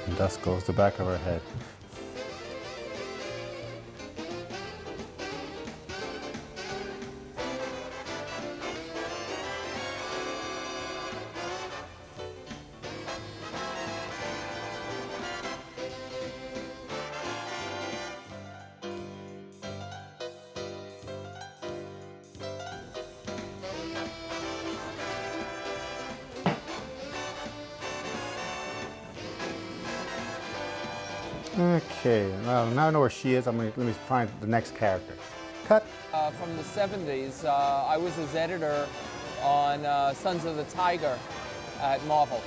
And thus goes the back of her head. Okay, well, now I know where she is. Let me find the next character. Cut. From the 70s, I was his editor on Sons of the Tiger at Marvel.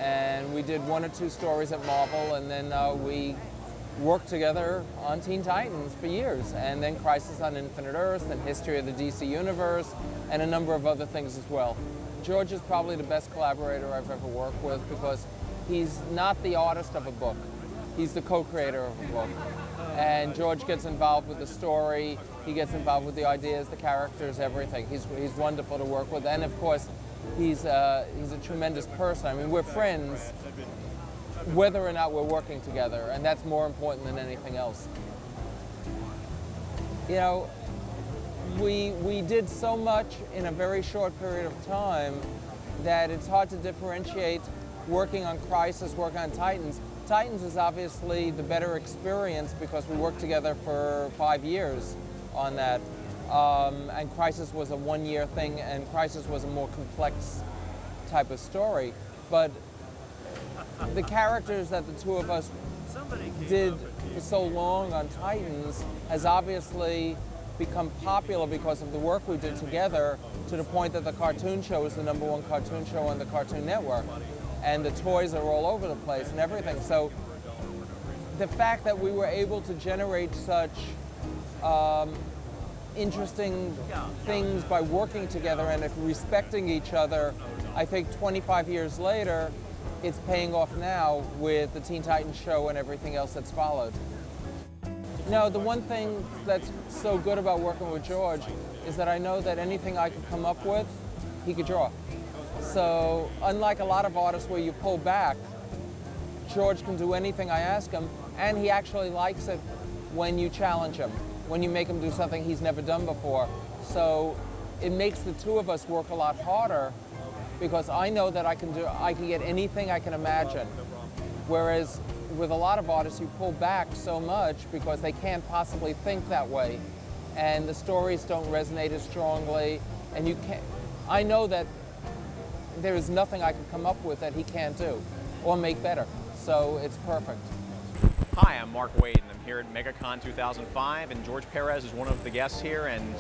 And we did 1 or 2 stories at Marvel, and then we worked together on Teen Titans for years, and then Crisis on Infinite Earths, and History of the DC Universe, and a number of other things as well. George is probably the best collaborator I've ever worked with because he's not the artist of a book. He's the co-creator of a book. And George gets involved with the story, he gets involved with the ideas, the characters, everything. He's wonderful to work with, and of course, he's a tremendous person. I mean, we're friends whether or not we're working together, and that's more important than anything else. You know, we did so much in a very short period of time that it's hard to differentiate working on Crisis, working on Titans. Titans is obviously the better experience because we worked together for 5 years on that. and Crisis was a one-year thing, and Crisis was a more complex type of story. But the characters that the two of us did for so long on Titans has obviously become popular because of the work we did together, to the point that the cartoon show is the #1 cartoon show on the Cartoon Network, and the toys are all over the place and everything. So the fact that we were able to generate such interesting things by working together and respecting each other, I think 25 years later, it's paying off now with the Teen Titans show and everything else that's followed. No, the one thing that's so good about working with George is that I know that anything I could come up with, he could draw. So unlike a lot of artists where you pull back, George can do anything I ask him, and he actually likes it when you challenge him, when you make him do something he's never done before. So it makes the two of us work a lot harder, because I know that I can get anything I can imagine. Whereas with a lot of artists, you pull back so much because they can't possibly think that way, and the stories don't resonate as strongly, and you can't. I know that there is nothing I could come up with that he can't do or make better, so it's perfect. Hi, I'm Mark Wade, and I'm here at MegaCon 2005, and George Perez is one of the guests here, and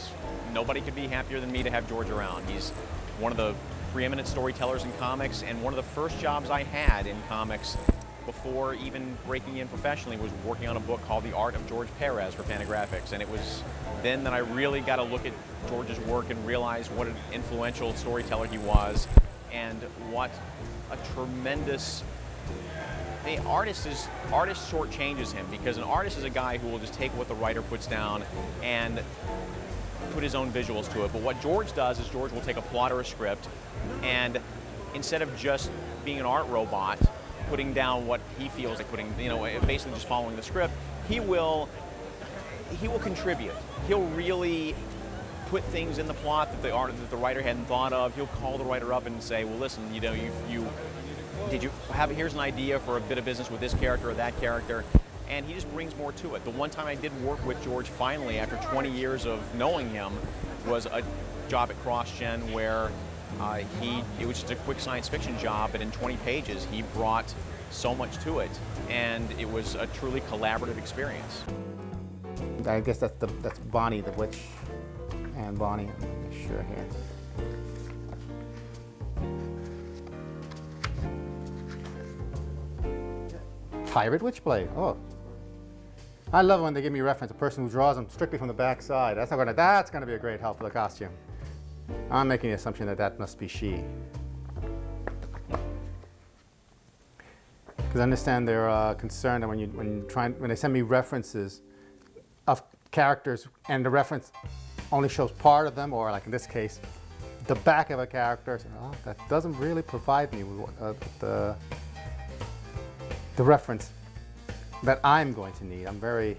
nobody could be happier than me to have George around. He's one of the preeminent storytellers in comics, and one of the first jobs I had in comics before even breaking in professionally was working on a book called The Art of George Perez for Fantagraphics, and it was then that I really got to look at George's work and realize what an influential storyteller he was, and what a tremendous artist shortchanges him, because an artist is a guy who will just take what the writer puts down and put his own visuals to it. But what George does is George will take a plot or a script, and instead of just being an art robot, putting down what he feels like putting, basically just following the script, he will contribute. He'll really put things in the plot that the writer hadn't thought of. He'll call the writer up and say, well, listen, here's an idea for a bit of business with this character or that character, and he just brings more to it. The one time I did work with George finally, after 20 years of knowing him, was a job at CrossGen where it was just a quick science fiction job, and in 20 pages he brought so much to it, and it was a truly collaborative experience. I guess that's Bonnie the Witch, and Bonnie, I'm sure here. Pirate Witchblade. Oh, I love when they give me a reference, a person who draws them strictly from the back side. That's gonna be a great help for the costume. I'm making the assumption that that must be she. Because I understand they're concerned that when they send me references of characters and the reference only shows part of them, or like in this case, the back of a character, so, oh, that doesn't really provide me with the reference that I'm going to need. I'm very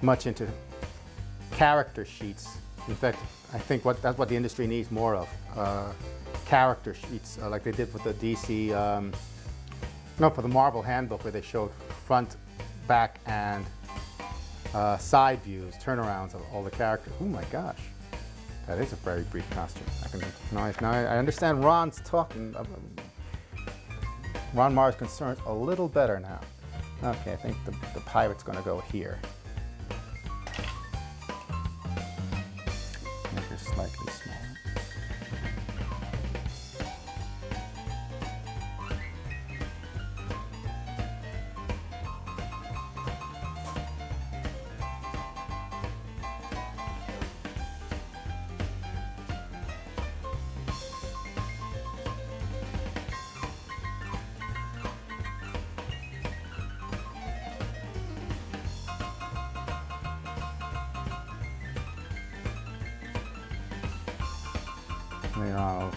much into character sheets. In fact, I think that's what the industry needs more of, character sheets, like they did with the DC, for the Marvel handbook, where they showed front, back, and side views, turnarounds of all the characters. Oh my gosh, that is a very brief costume. Now I understand Ron's talking. Ron Marr's concerned a little better now. Okay, I think the pirate's going to go here. Make her slightly smaller. I'll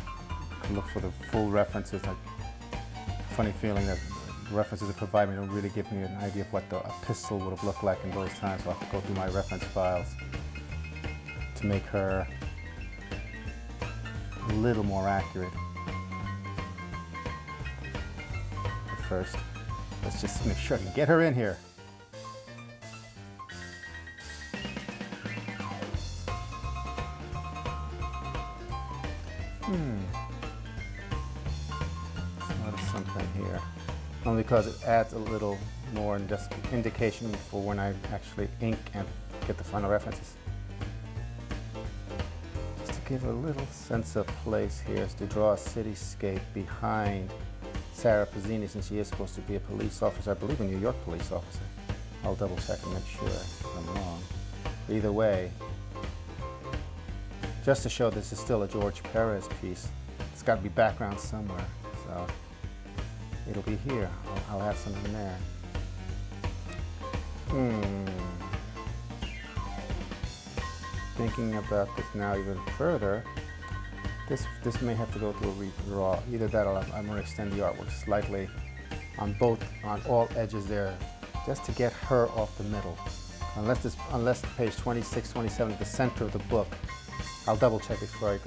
look for the full references. Funny feeling that the references that provide me don't really give me an idea of what a pistol would have looked like in those times, so I'll have to go through my reference files to make her a little more accurate. But first, let's just make sure I can get her in here. Let's notice something here. Only because it adds a little more and just indication for when I actually ink and get the final references. Just to give a little sense of place here is to draw a cityscape behind Sarah Pazzini, since she is supposed to be a police officer, I believe a New York police officer. I'll double check and make sure I'm wrong. Either way, just to show this is still a George Perez piece, it's got to be background somewhere, so it'll be here. I'll add something there. Thinking about this now even further, this may have to go to a redraw. Either that or I'm going to extend the artwork slightly on all edges there, just to get her off the middle. Unless page 26, 27 is the center of the book, I'll double check before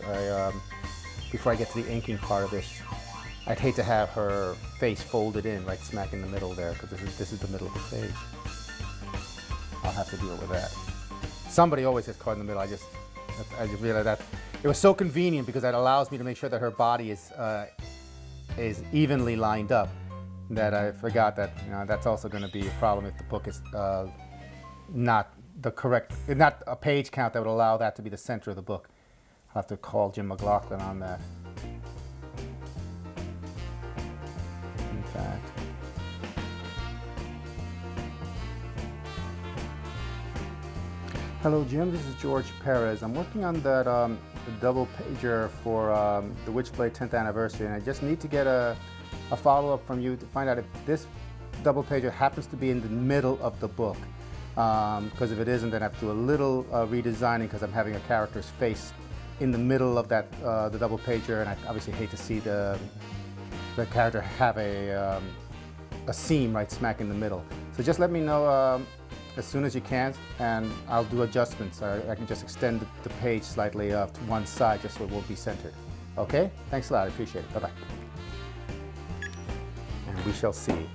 I get to the inking part of this. I'd hate to have her face folded in right smack in the middle there, because this is the middle of the page. I'll have to deal with that. Somebody always gets caught in the middle. I just realized that it was so convenient because that allows me to make sure that her body is evenly lined up, that I forgot that that's also going to be a problem if the book is not a page count that would allow that to be the center of the book. I'll have to call Jim McLaughlin on that. In fact. Hello Jim, this is George Perez. I'm working on that the double pager for the Witchblade 10th anniversary, and I just need to get a follow-up from you to find out if this double pager happens to be in the middle of the book. Because if it isn't, then I have to do a little redesigning, because I'm having a character's face in the middle of that the double pager, and I obviously hate to see the character have a seam right smack in the middle. So just let me know as soon as you can, and I'll do adjustments. I can just extend the page slightly to one side just so it won't be centered. Okay? Thanks a lot. I appreciate it. Bye-bye. And we shall see.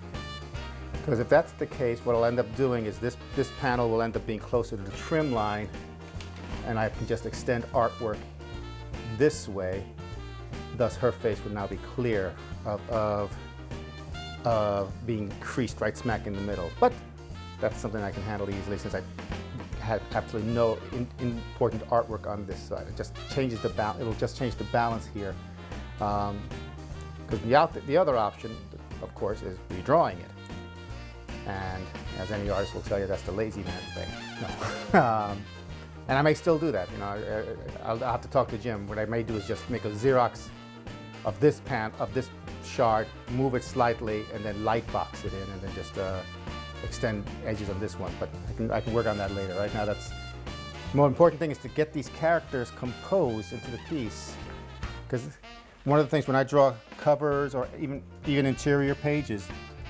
Because if that's the case, what I'll end up doing is this panel will end up being closer to the trim line, and I can just extend artwork this way. Thus, her face would now be clear of being creased right smack in the middle. But that's something I can handle easily, since I had absolutely no important artwork on this side. It just changes the balance. It'll just change the balance here. Because the other option, of course, is redrawing it. And as any artist will tell you, that's the lazy man thing. No. And I may still do that. I'll have to talk to Jim. What I may do is just make a Xerox of this shard, move it slightly, and then light box it in, and then just extend edges on this one. But I can work on that later. Right now, that's the more important thing, is to get these characters composed into the piece. Because one of the things when I draw covers or even interior pages,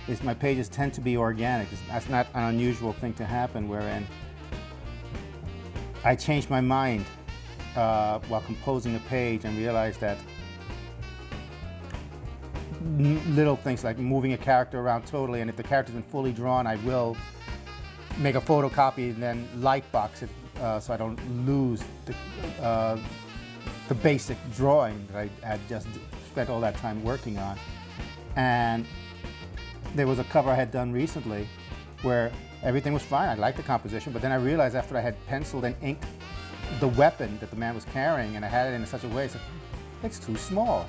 is my pages tend to be organic. That's not an unusual thing to happen, wherein I change my mind while composing a page and realize that little things like moving a character around totally, and if the character's been fully drawn, I will make a photocopy and then light box it so I don't lose the basic drawing that I had just spent all that time working on. And there was a cover I had done recently where everything was fine. I liked the composition, but then I realized after I had penciled and inked the weapon that the man was carrying, and I had it in such a way, it's too small.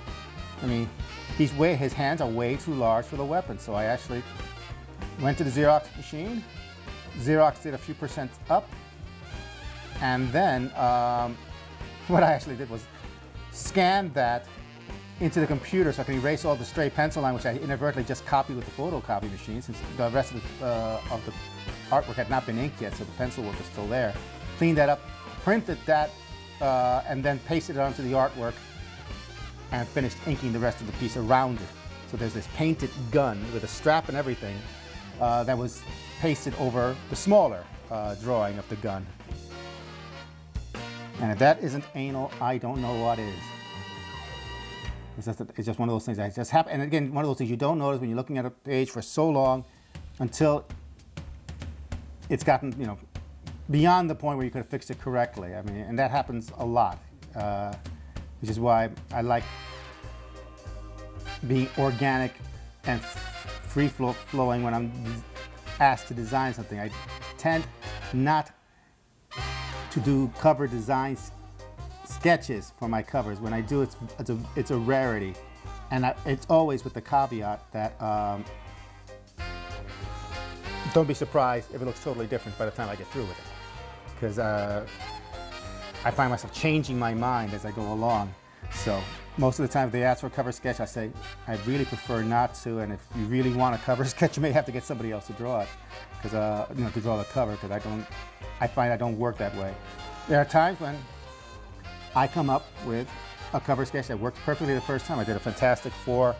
I mean, his hands are way too large for the weapon. So I actually went to the Xerox machine, Xeroxed it a few percent up, and then what I actually did was scan that into the computer so I can erase all the stray pencil line, which I inadvertently just copied with the photocopy machine, since the rest of the artwork had not been inked yet, so the pencil work was still there. Cleaned that up, printed that, and then pasted it onto the artwork, and finished inking the rest of the piece around it. So there's this painted gun with a strap and everything that was pasted over the smaller drawing of the gun. And if that isn't anal, I don't know what is. It's just one of those things that just happen. And again, one of those things you don't notice when you're looking at a page for so long until it's gotten, beyond the point where you could have fixed it correctly. I mean, and that happens a lot. which is why I like being organic and free-flowing when I'm asked to design something. I tend not to do cover designs sketches for my covers. When I do, it's a rarity, and it's always with the caveat that don't be surprised if it looks totally different by the time I get through with it, because I find myself changing my mind as I go along. So most of the time if they ask for a cover sketch, I say I really prefer not to, and if you really want a cover sketch, you may have to get somebody else to draw it, because to draw the cover, because I find I don't work that way. There are times when I come up with a cover sketch that works perfectly the first time. I did a Fantastic Four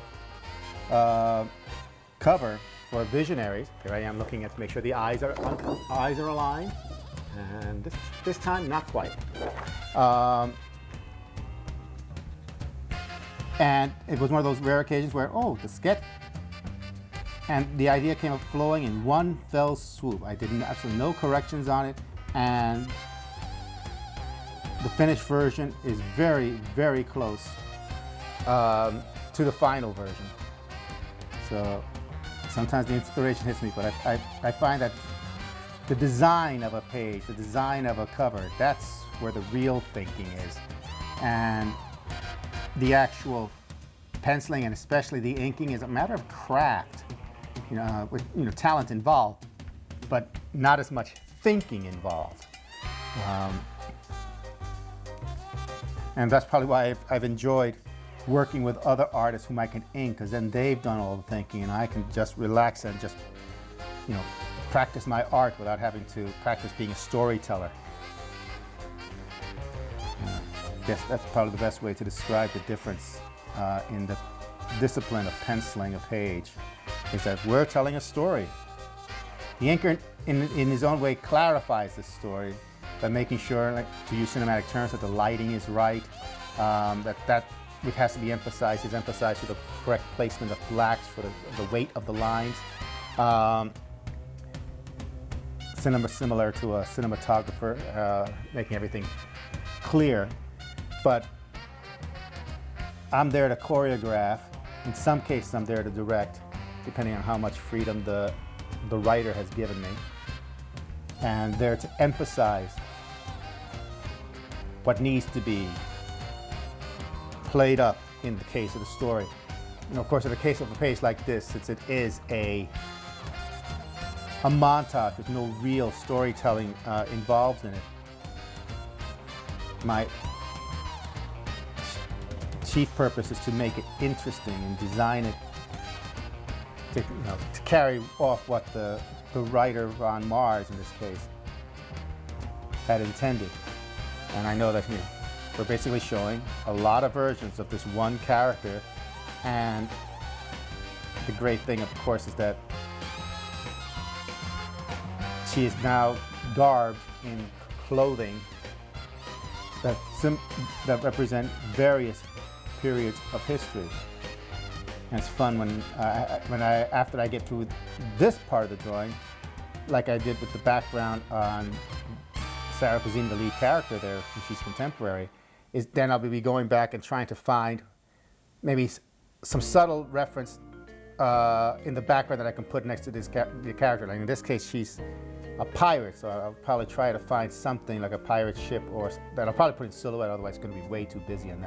cover for Visionaries. Here I am looking at to make sure the eyes are aligned, and this time not quite. And it was one of those rare occasions where, oh, the sketch and the idea came up flowing in one fell swoop. I did absolutely no corrections on it, and the finished version is very, very close to the final version. So sometimes the inspiration hits me, but I find that the design of a page, the design of a cover, that's where the real thinking is. And the actual penciling and especially the inking is a matter of craft, with talent involved, but not as much thinking involved. And that's probably why I've enjoyed working with other artists whom I can ink, because then they've done all the thinking and I can just relax and just, practice my art without having to practice being a storyteller. I guess that's probably the best way to describe the difference in the discipline of penciling a page, is that we're telling a story. The inker, in his own way, clarifies the story by making sure, like, to use cinematic terms, that the lighting is right, that which has to be emphasized is emphasized with the correct placement of blacks for the weight of the lines. Similar to a cinematographer, making everything clear. But I'm there to choreograph. In some cases, I'm there to direct, depending on how much freedom the writer has given me. And there to emphasize what needs to be played up in the case of the story. Of course, in the case of a page like this, since it is a montage with no real storytelling involved in it, my chief purpose is to make it interesting and design it to carry off what the writer Ron Mars, in this case, had intended. And I know that we're basically showing a lot of versions of this one character, and the great thing, of course, is that she is now garbed in clothing that represent various periods of history. And it's fun after I get through this part of the drawing, like I did with the background on Sarah Cuisine, the lead character there, she's contemporary, is then I'll be going back and trying to find maybe some subtle reference in the background that I can put next to this the character. Like in this case, she's a pirate, so I'll probably try to find something like a pirate ship, or that I'll probably put in silhouette, otherwise it's going to be way too busy in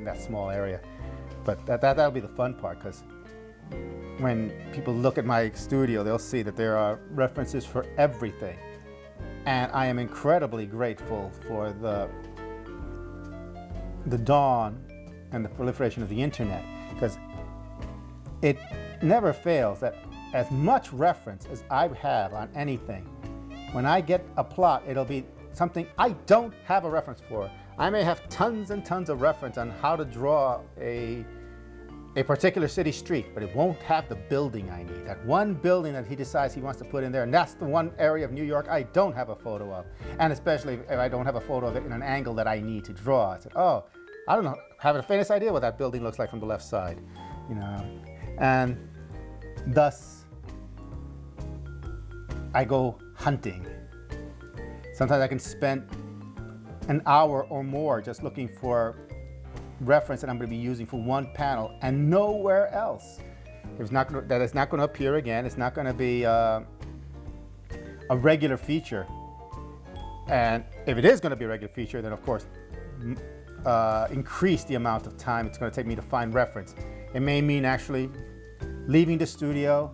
that small area. But that'll be the fun part, because when people look at my studio, they'll see that there are references for everything. And I am incredibly grateful for the dawn and the proliferation of the internet, because it never fails that as much reference as I have on anything, when I get a plot, it'll be something I don't have a reference for. I may have tons and tons of reference on how to draw a particular city street, but it won't have the building I need. That one building that he decides he wants to put in there, and that's the one area of New York I don't have a photo of. And especially if I don't have a photo of it in an angle that I need to draw. I said, oh, I don't know, have a faintest idea what that building looks like from the left side, And thus, I go hunting. Sometimes I can spend an hour or more just looking for reference that I'm going to be using for one panel and nowhere else. It's not gonna, that it's not going to appear again. It's not going to be a regular feature. And if it is going to be a regular feature, then of course increase the amount of time it's going to take me to find reference. It may mean actually leaving the studio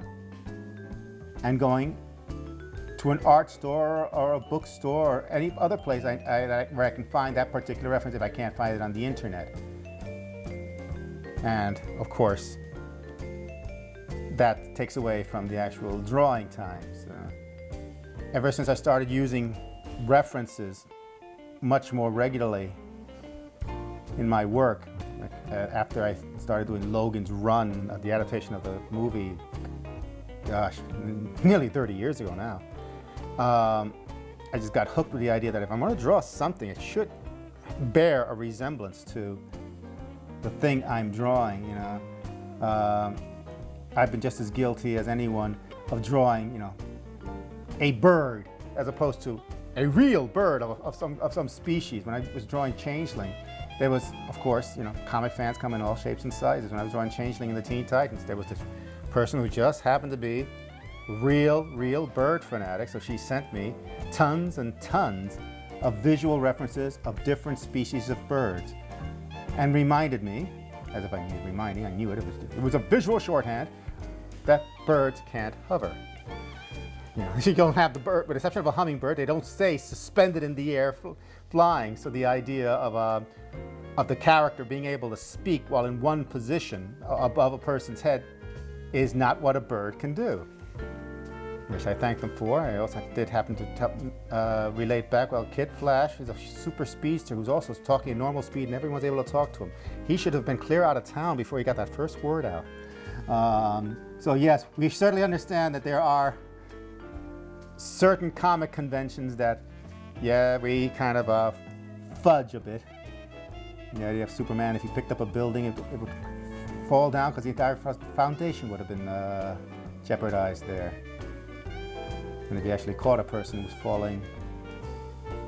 and going to an art store or a bookstore or any other place where I can find that particular reference if I can't find it on the internet. And of course, that takes away from the actual drawing time. So, ever since I started using references much more regularly in my work, after I started doing Logan's Run, the adaptation of the movie, gosh, nearly 30 years ago now, I just got hooked with the idea that if I'm going to draw something, it should bear a resemblance to the thing I'm drawing. You know, I've been just as guilty as anyone of drawing, you know, a bird as opposed to a real bird of some species. When I was drawing Changeling, there was, of course, you know, comic fans come in all shapes and sizes. When I was drawing Changeling and the Teen Titans, there was this person who just happened to be real bird fanatic. So she sent me tons and tons of visual references of different species of birds and reminded me, as if I needed reminding, I knew it, it was a visual shorthand, that birds can't hover. You know, you don't have the bird, with the exception of a hummingbird, they don't stay suspended in the air flying. So the idea of the character being able to speak while in one position above a person's head is not what a bird can do, which I thank them for. I also did happen to relate back, well, Kid Flash is a super speedster who's also talking at normal speed and everyone's able to talk to him. He should have been clear out of town before he got that first word out. So yes, we certainly understand that there are certain comic conventions that, yeah, we kind of fudge a bit. Yeah, you have Superman, if he picked up a building, it would fall down because the entire foundation would have been jeopardized there. And if you actually caught a person who was falling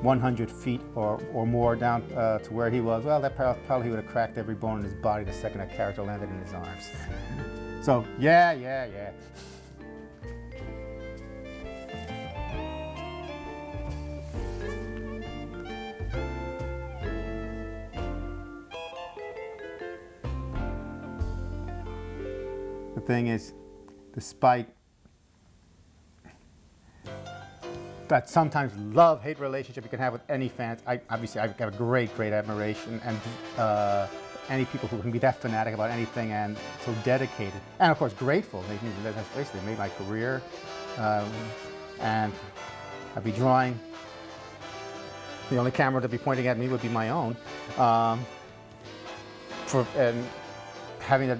100 feet or more down to where he was, well, that probably would have cracked every bone in his body the second that character landed in his arms. So, yeah. The thing is, despite that sometimes love-hate relationship you can have with any fans, I've got a great admiration and any people who can be that fanatic about anything and so dedicated, and of course grateful. They basically made my career, and I'd be drawing. The only camera to be pointing at me would be my own, and having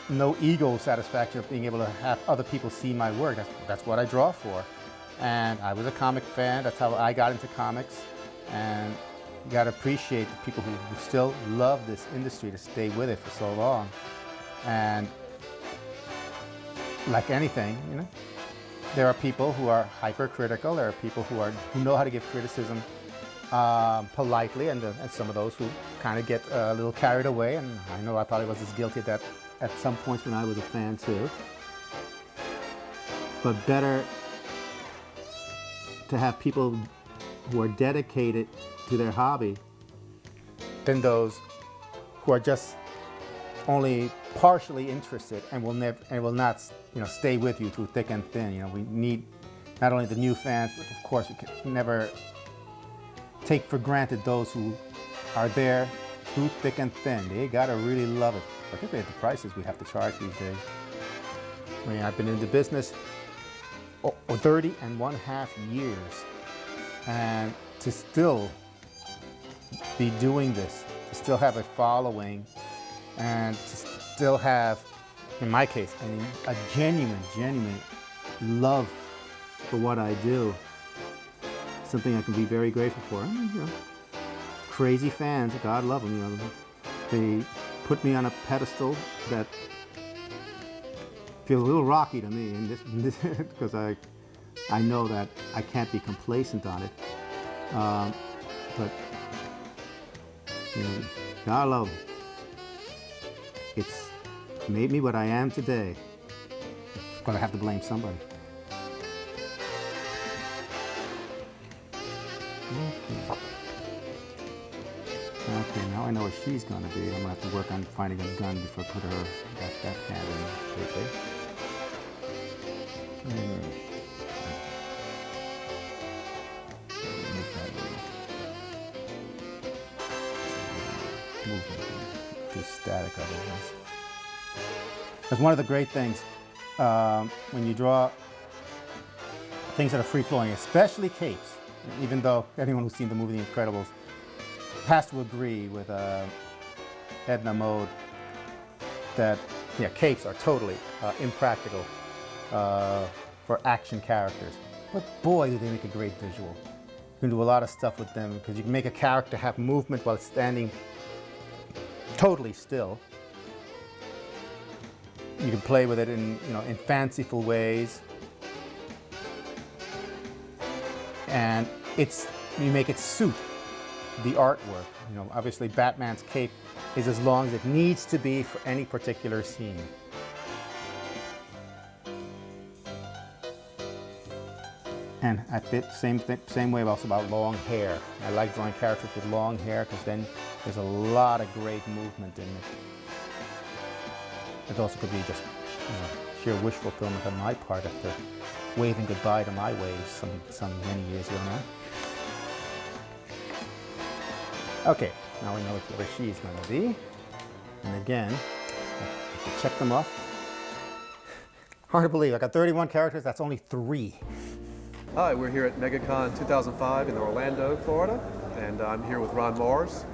no ego satisfaction of being able to have other people see my work. That's what I draw for. And I was a comic fan. That's how I got into comics. And you got to appreciate the people who still love this industry to stay with it for so long. And like anything, you know, there are people who are hypercritical. There are people who know how to give criticism politely, and some of those who kind of get a little carried away. And I know I probably was as guilty of that at some points when I was a fan too. But better to have people who are dedicated to their hobby than those who are just only partially interested and will not, you know, stay with you through thick and thin. You know, we need not only the new fans, but of course we can never take for granted those who are there through thick and thin. They gotta really love it, particularly at the prices we have to charge these days. I mean, I've been in the business 30.5 years, and to still be doing this, to still have a following, and to still have, in my case, a genuine love for what I do, something I can be very grateful for. I mean, you know, crazy fans, God love them, you know, they put me on a pedestal that feels a little rocky to me, and this because I know that I can't be complacent on it. But you know, Carlo, it's made me what I am today. But I have to blame somebody. Okay, now I know where she's gonna be. I'm gonna have to work on finding a gun before I put her at that cabin. Okay. Movement. Just static otherwise. That's one of the great things when you draw things that are free-flowing, especially capes. Even though anyone who's seen the movie The Incredibles has to agree with Edna Mode that capes are totally impractical for action characters. But boy, do they make a great visual. You can do a lot of stuff with them because you can make a character have movement while standing totally still. You can play with it in fanciful ways, and you make it suit the artwork. Obviously Batman's cape is as long as it needs to be for any particular scene. And same way also about long hair. I like drawing characters with long hair because then there's a lot of great movement in it. It also could be just sheer wish fulfillment on my part after waving goodbye to my waves some many years ago now. Okay, now we know where she's going to be. And again, I have to check them off. Hard to believe, I got 31 characters, that's only 3. Hi, we're here at MegaCon 2005 in Orlando, Florida, and I'm here with Ron Mars,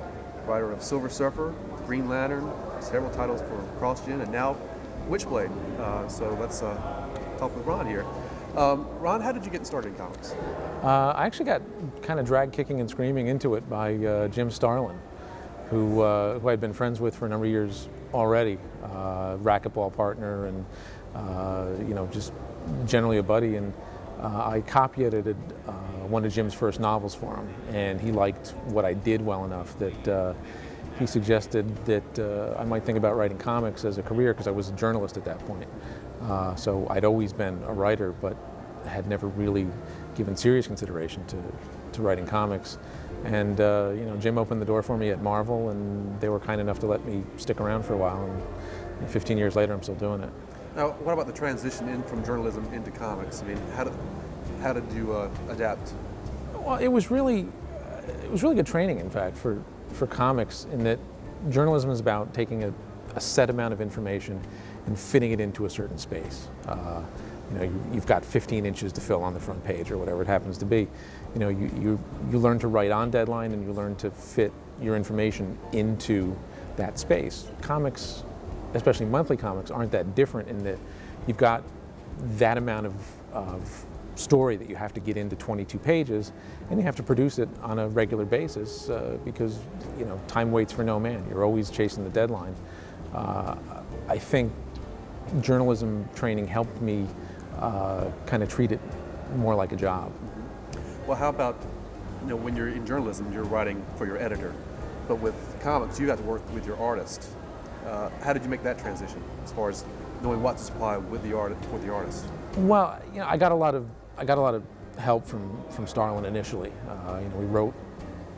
writer of Silver Surfer, Green Lantern, several titles for CrossGen, and now Witchblade. So let's talk with Ron here. Ron, how did you get started in comics? I actually got kind of dragged kicking and screaming into it by Jim Starlin, who I'd been friends with for a number of years already, racquetball partner and just generally a buddy. And I copy-edited one of Jim's first novels for him, and he liked what I did well enough that he suggested that I might think about writing comics as a career because I was a journalist at that point. So I'd always been a writer, but had never really given serious consideration to writing comics. And Jim opened the door for me at Marvel, and they were kind enough to let me stick around for a while. And 15 years later, I'm still doing it. Now, what about the transition in from journalism into comics? I mean, how did you adapt? Well, it was really good training, in fact, for comics, in that journalism is about taking a set amount of information and fitting it into a certain space. You've got 15 inches to fill on the front page or whatever it happens to be. You learn to write on deadline, and you learn to fit your information into that space. Comics, especially monthly comics, aren't that different in that you've got that amount of story that you have to get into 22 pages, and you have to produce it on a regular basis because time waits for no man. You're always chasing the deadline. I think journalism training helped me kind of treat it more like a job. Well, how about when you're in journalism, you're writing for your editor, but with comics, you got to work with your artist. How did you make that transition as far as knowing what to supply with the artist? Well, I got a lot of help from Starlin initially. We wrote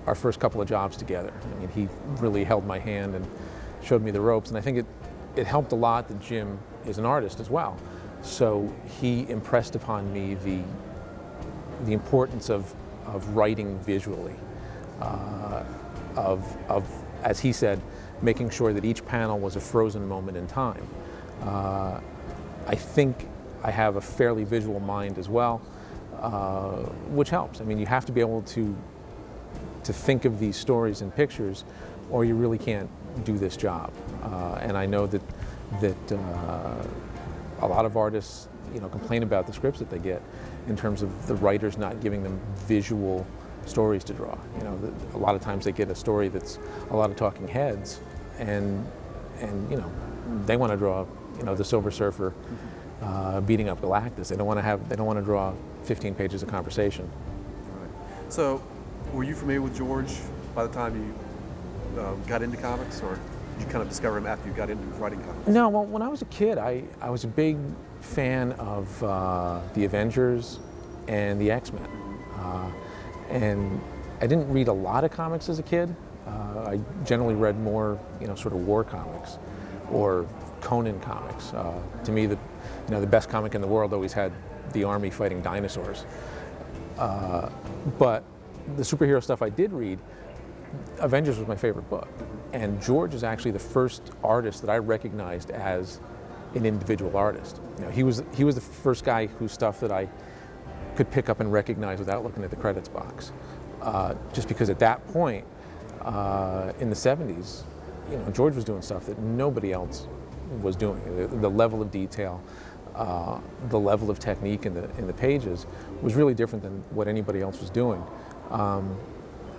our first couple of jobs together. I mean, he really held my hand and showed me the ropes, and I think it helped a lot that Jim is an artist as well. So he impressed upon me the importance of writing visually, of as he said, making sure that each panel was a frozen moment in time. I think I have a fairly visual mind as well, which helps. I mean, you have to be able to think of these stories in pictures, or you really can't do this job. And I know that a lot of artists, complain about the scripts that they get in terms of the writers not giving them visual stories to draw. A lot of times they get a story that's a lot of talking heads, and they want to draw, the Silver Surfer beating up Galactus. They don't want to draw 15 pages of conversation. Right. So, were you familiar with George by the time got into comics, or did you kind of discover him after you got into writing comics? No, well, when I was a kid, I was a big fan of the Avengers and the X-Men. And I didn't read a lot of comics as a kid. I generally read more, sort of war comics or Conan comics. To me, the best comic in the world always had the army fighting dinosaurs. But the superhero stuff I did read, Avengers was my favorite book. And George is actually the first artist that I recognized as an individual artist. He was the first guy whose stuff that I could pick up and recognize without looking at the credits box. Just because at that point, in the 70s, George was doing stuff that nobody else was doing. The level of detail, the level of technique in the pages was really different than what anybody else was doing.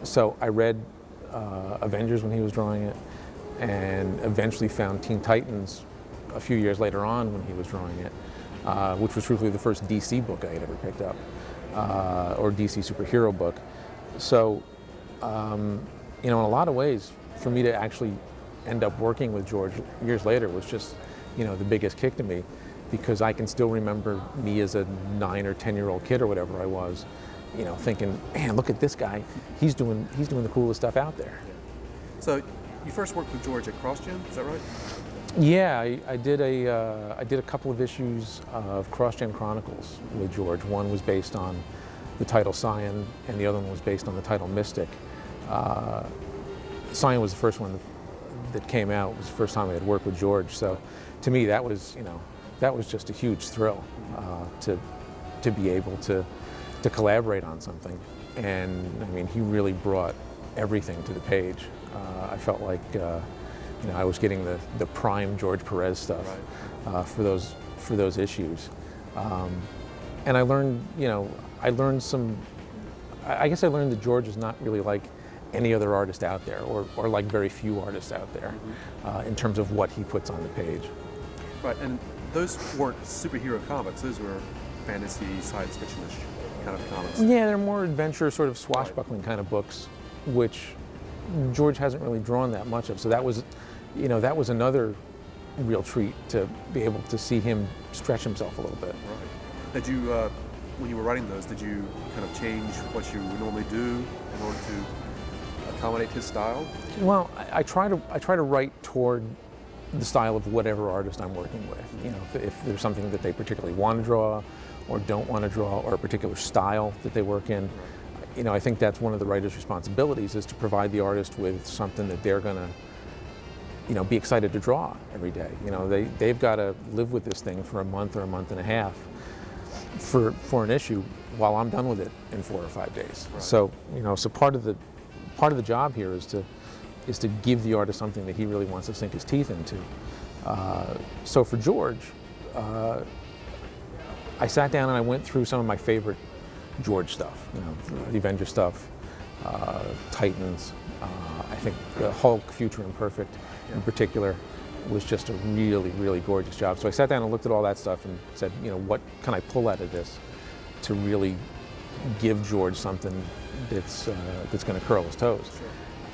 So I read Avengers when he was drawing it, and eventually found Teen Titans a few years later on when he was drawing it, which was truthfully the first DC book I had ever picked up, or DC superhero book. So, in a lot of ways, for me to actually end up working with George years later was just, the biggest kick to me, because I can still remember me as a 9 or 10-year-old kid or whatever I was, thinking, man, look at this guy. He's doing the coolest stuff out there. So, you first worked with George at CrossGen, is that right? Yeah, I did a couple of issues of CrossGen Chronicles with George. One was based on the title Scion, and the other one was based on the title Mystic. Scion was the first one that came out. It was the first time I had worked with George. So, to me, that was just a huge thrill to be able to collaborate on something. And I mean, he really brought everything to the page. I felt like I was getting the prime George Perez stuff for those issues. And I learned, I learned that George is not really like any other artist out there, or like very few artists out there, in terms of what he puts on the page. Right, and those weren't superhero comics, those were fantasy, science fiction-ish kind of comics. Yeah, they're more adventure, sort of swashbuckling kind of books, which George hasn't really drawn that much of. So that was another real treat to be able to see him stretch himself a little bit. Right. Did you, when you were writing those, did you kind of change what you would normally do in order to accommodate his style? Well, I try to write toward the style of whatever artist I'm working with. If there's something that they particularly want to draw, or don't want to draw, or a particular style that they work in, I think that's one of the writer's responsibilities, is to provide the artist with something that they're going to, be excited to draw every day. They've got to live with this thing for a month or a month and a half for an issue, while I'm done with it in 4 or 5 days. Right. So, so part of the job here is to give the artist something that he really wants to sink his teeth into. So for George, I sat down and I went through some of my favorite George stuff, the Avengers stuff, Titans. I think the Hulk, Future Imperfect in particular, was just a really, really gorgeous job. So I sat down and looked at all that stuff and said, what can I pull out of this to really give George something that's going to curl his toes.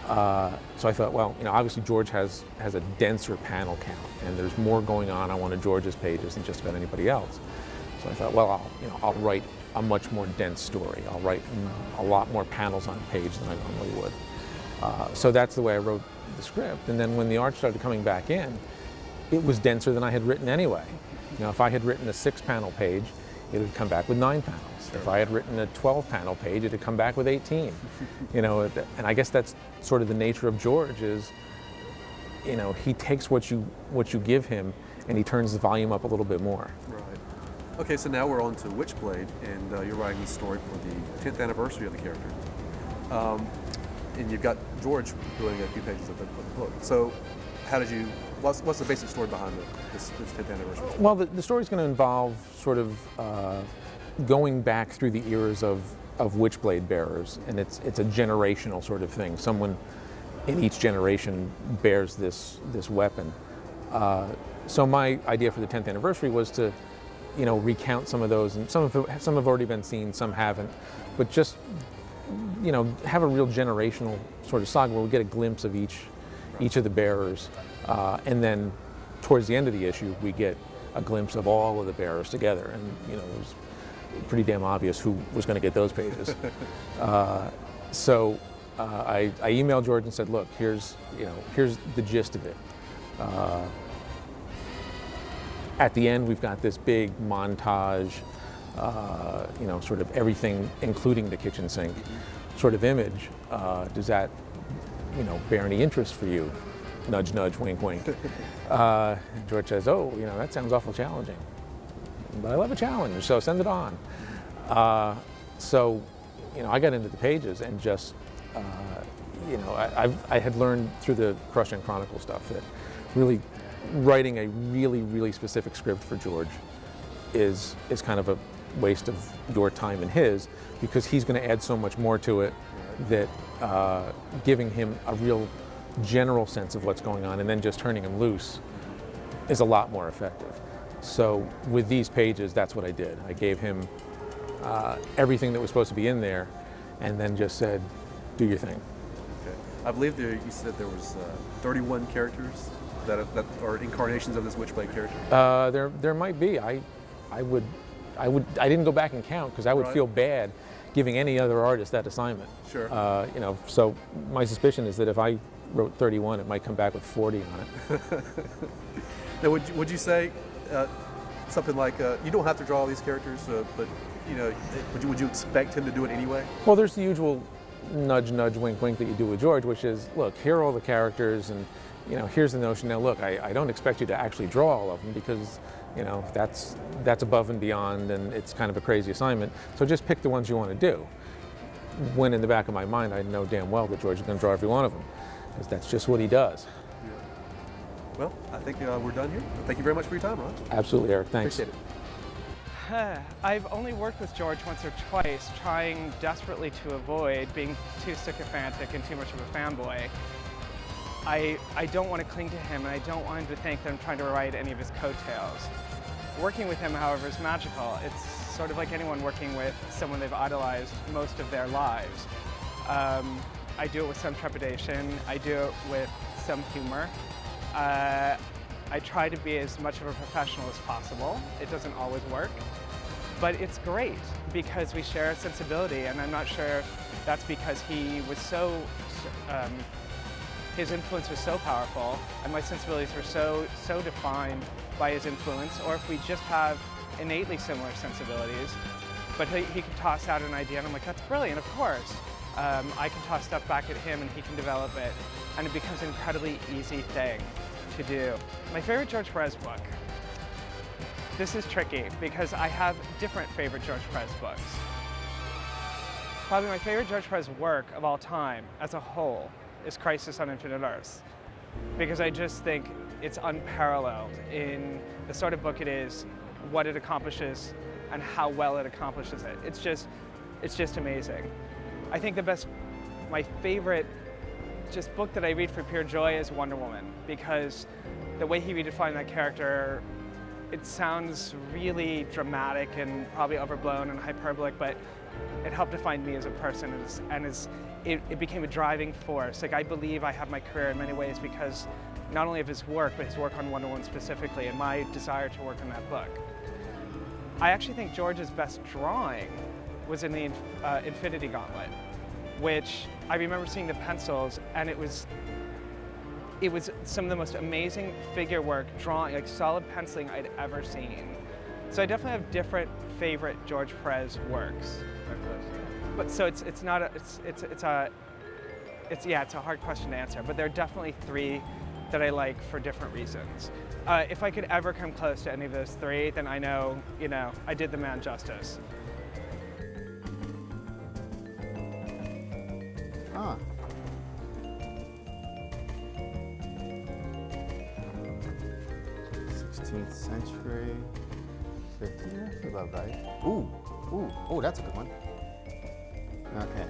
So I thought, well, obviously George has a denser panel count, and there's more going on one of George's pages than just about anybody else. So I thought, well, I'll write a much more dense story. I'll write a lot more panels on a page than I normally would. So that's the way I wrote the script. And then when the art started coming back in, it was denser than I had written anyway. If I had written a 6-panel page, it would come back with 9 panels. Sure. If I had written a 12-panel page, it would come back with 18. And I guess that's sort of the nature of George is, he takes what you give him and he turns the volume up a little bit more. Right. Okay, so now we're on to Witchblade, and you're writing the story for the 10th anniversary of the character. And you've got George doing a few pages of the book. So how did you, what's the basic story behind this 10th anniversary? Well, the story's going to involve sort of going back through the eras of Witchblade bearers, and it's a generational sort of thing. Someone in each generation bears this weapon. So my idea for the 10th anniversary was to, recount some of those, and some have already been seen, some haven't, but just, have a real generational sort of saga where we get a glimpse of each each of the bearers, and then towards the end of the issue, we get a glimpse of all of the bearers together, and you know, it was pretty damn obvious who was going to get those pages. So I emailed George and said, look, here's the gist of it. At the end, we've got this big montage, you know, sort of everything, including the kitchen sink, sort of image. Does that, you know, bear any interest for you? Nudge, nudge, wink, wink. George says, oh, you know, that sounds awful challenging. But I love a challenge, so send it on. So, you know, I got into the pages and just, you know, I had learned through the Crush-In Chronicle stuff that really writing a really, really specific script for George is kind of a waste of your time and his, because he's going to add so much more to it that giving him a real general sense of what's going on and then just turning him loose is a lot more effective. So with these pages, that's what I did. I gave him everything that was supposed to be in there and then just said, do your thing. Okay. I believe you said there was 31 characters that are incarnations of this Witchblade character. There might be. I didn't go back and count because I would feel bad giving any other artist that assignment. Sure. You know, so my suspicion is that if I wrote 31, it might come back with 40 on it. Now, would you say something like you don't have to draw all these characters, but you know, would you expect him to do it anyway? Well, there's the usual nudge, nudge, wink, wink that you do with George, which is, look, here are all the characters, and you know, here's the notion. Now, look, I don't expect you to actually draw all of them because, you know, that's above and beyond, and it's kind of a crazy assignment. So just pick the ones you want to do. When in the back of my mind, I know damn well that George is going to draw every one of them, because that's just what he does. Yeah. Well, I think we're done here. Thank you very much for your time, Ron. Absolutely, Eric. Thanks. Appreciate it. I've only worked with George once or twice, trying desperately to avoid being too sycophantic and too much of a fanboy. I don't want to cling to him, and I don't want him to think that I'm trying to ride any of his coattails. Working with him, however, is magical. It's sort of like anyone working with someone they've idolized most of their lives. I do it with some trepidation. I do it with some humor. I try to be as much of a professional as possible. It doesn't always work, but it's great because we share a sensibility, and I'm not sure if that's because he was so, his influence was so powerful and my sensibilities were so defined by his influence, or if we just have innately similar sensibilities, but he can toss out an idea and I'm like, that's brilliant, of course. I can toss stuff back at him and he can develop it, and it becomes an incredibly easy thing to do. My favorite George Perez book. This is tricky because I have different favorite George Perez books. Probably my favorite George Perez work of all time as a whole is Crisis on Infinite Earths, because I just think it's unparalleled in the sort of book it is, what it accomplishes, and how well it accomplishes it. It's just amazing. I think my favorite just book that I read for pure joy is Wonder Woman, because the way he redefined that character, it sounds really dramatic and probably overblown and hyperbolic, but it helped define me as a person, and it became a driving force. Like, I believe I have my career in many ways because not only of his work, but his work on Wonder Woman specifically, and my desire to work on that book. I actually think George's best drawing was in the Infinity Gauntlet, which I remember seeing the pencils, and it was some of the most amazing figure work, drawing, like solid penciling I'd ever seen. So I definitely have different favorite George Perez works. But so it's a hard question to answer, but there are definitely three that I like for different reasons. If I could ever come close to any of those three, then I know, you know, I did the man justice. Ah. '16th century, 15th, that's about right. Ooh, that's a good one. Okay.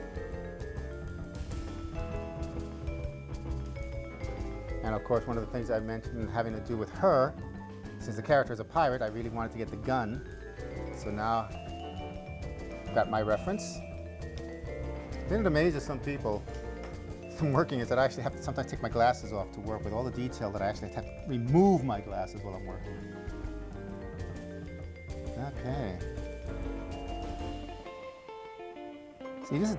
And of course, one of the things I mentioned having to do with her, since the character is a pirate, I really wanted to get the gun. So now, got my reference. Isn't it amazing some people I'm working is that I actually have to sometimes take my glasses off to work with all the detail that I actually have to remove my glasses while I'm working. Okay. See, this is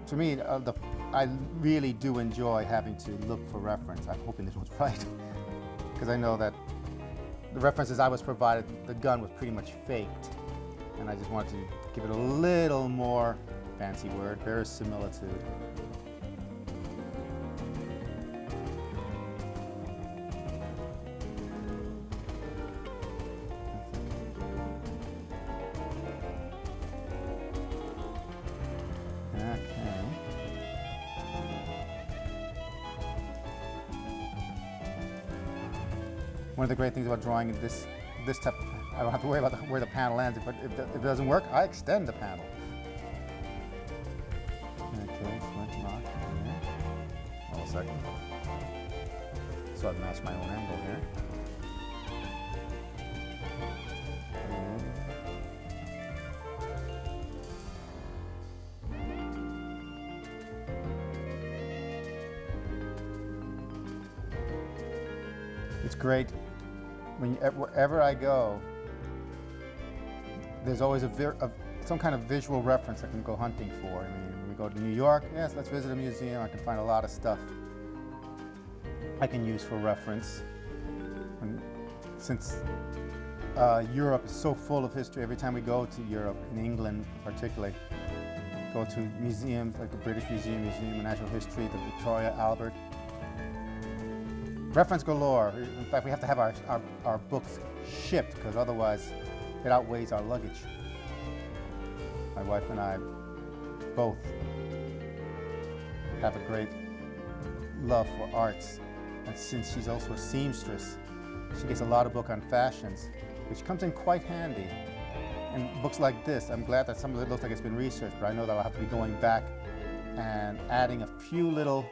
to me, I really do enjoy having to look for reference. I'm hoping this one's right, because I know that the references I was provided, the gun was pretty much faked, and I just wanted to give it a little more, fancy word, verisimilitude. One of the great things about drawing this type, I don't have to worry about where the panel ends. If it doesn't work, I extend the panel. Okay, flint lock here. Hold a second. So I've matched my own angle here. It's great. Wherever I go, there's always some kind of visual reference I can go hunting for. I mean, when we go to New York, yes, let's visit a museum. I can find a lot of stuff I can use for reference. Since Europe is so full of history, every time we go to Europe, in England particularly, go to museums like the British Museum of Natural History, the Victoria Albert. Reference galore. In fact, we have to have our books shipped because otherwise it outweighs our luggage. My wife and I both have a great love for arts, and since she's also a seamstress, she gets a lot of book on fashions, which comes in quite handy. And books like this, I'm glad that some of it looks like it's been researched, but I know that I'll have to be going back and adding a few little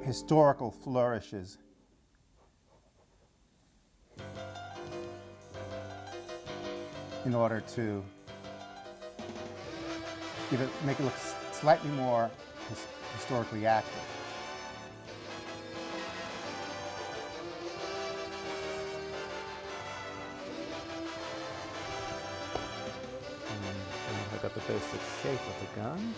historical flourishes. In order to make it look slightly more historically accurate. And I got the basic shape of the gun.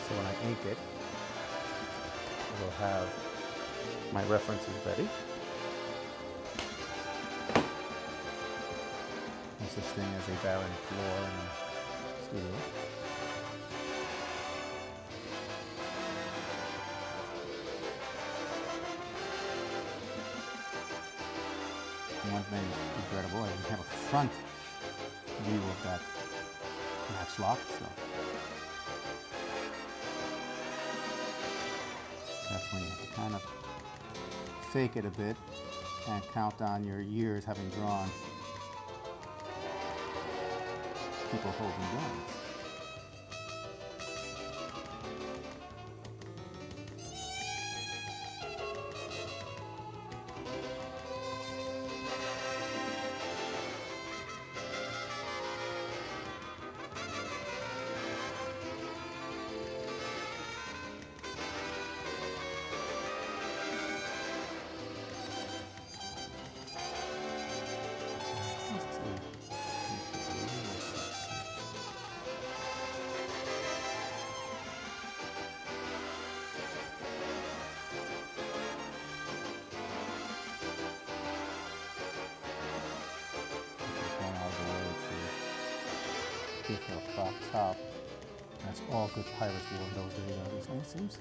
So when I ink it, I will have my references ready. No such thing as a barren floor in a studio. One thing is regrettable, I didn't have a front view of that match lock, so that's when you have to kind of fake it a bit and count on your years having drawn people holding guns. Crop top. That's all good pirates wore those days, it seems.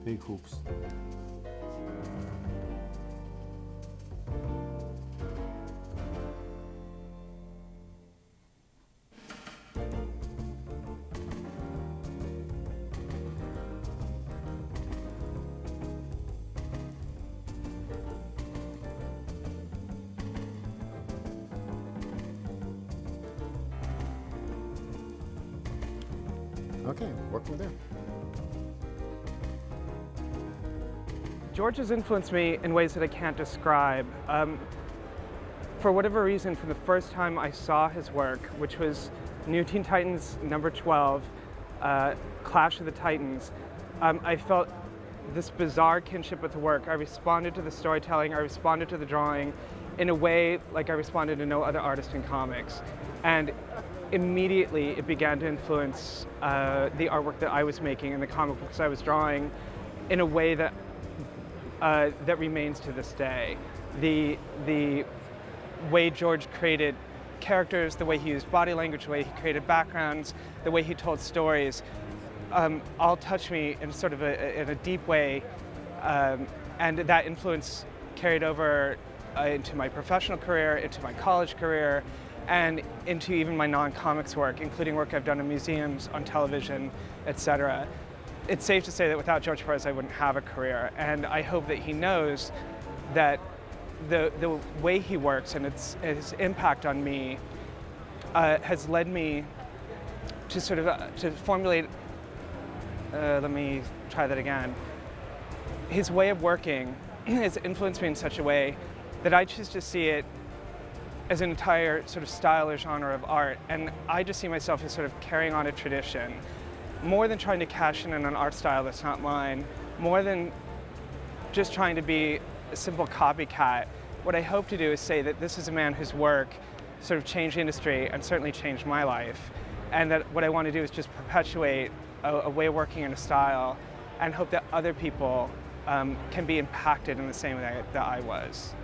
big hoops. Okay, work from there. George has influenced me in ways that I can't describe. For whatever reason, from the first time I saw his work, which was New Teen Titans number 12, Clash of the Titans, I felt this bizarre kinship with the work. I responded to the storytelling, I responded to the drawing in a way like I responded to no other artist in comics. And immediately it began to influence the artwork that I was making and the comic books I was drawing in a way that that remains to this day. The way George created characters, the way he used body language, the way he created backgrounds, the way he told stories, all touched me in sort of in a deep way, and that influence carried over into my professional career, into my college career, and into even my non-comics work, including work I've done in museums, on television, etc. It's safe to say that without George Perez, I wouldn't have a career, and I hope that he knows that the way he works and his impact on me has led me to sort of to formulate. Let me try that again. His way of working has influenced me in such a way that I choose to see it as an entire sort of style or genre of art, and I just see myself as sort of carrying on a tradition, more than trying to cash in on an art style that's not mine, more than just trying to be a simple copycat. What I hope to do is say that this is a man whose work sort of changed the industry and certainly changed my life, and that what I want to do is just perpetuate a way of working and a style, and hope that other people can be impacted in the same way that I was.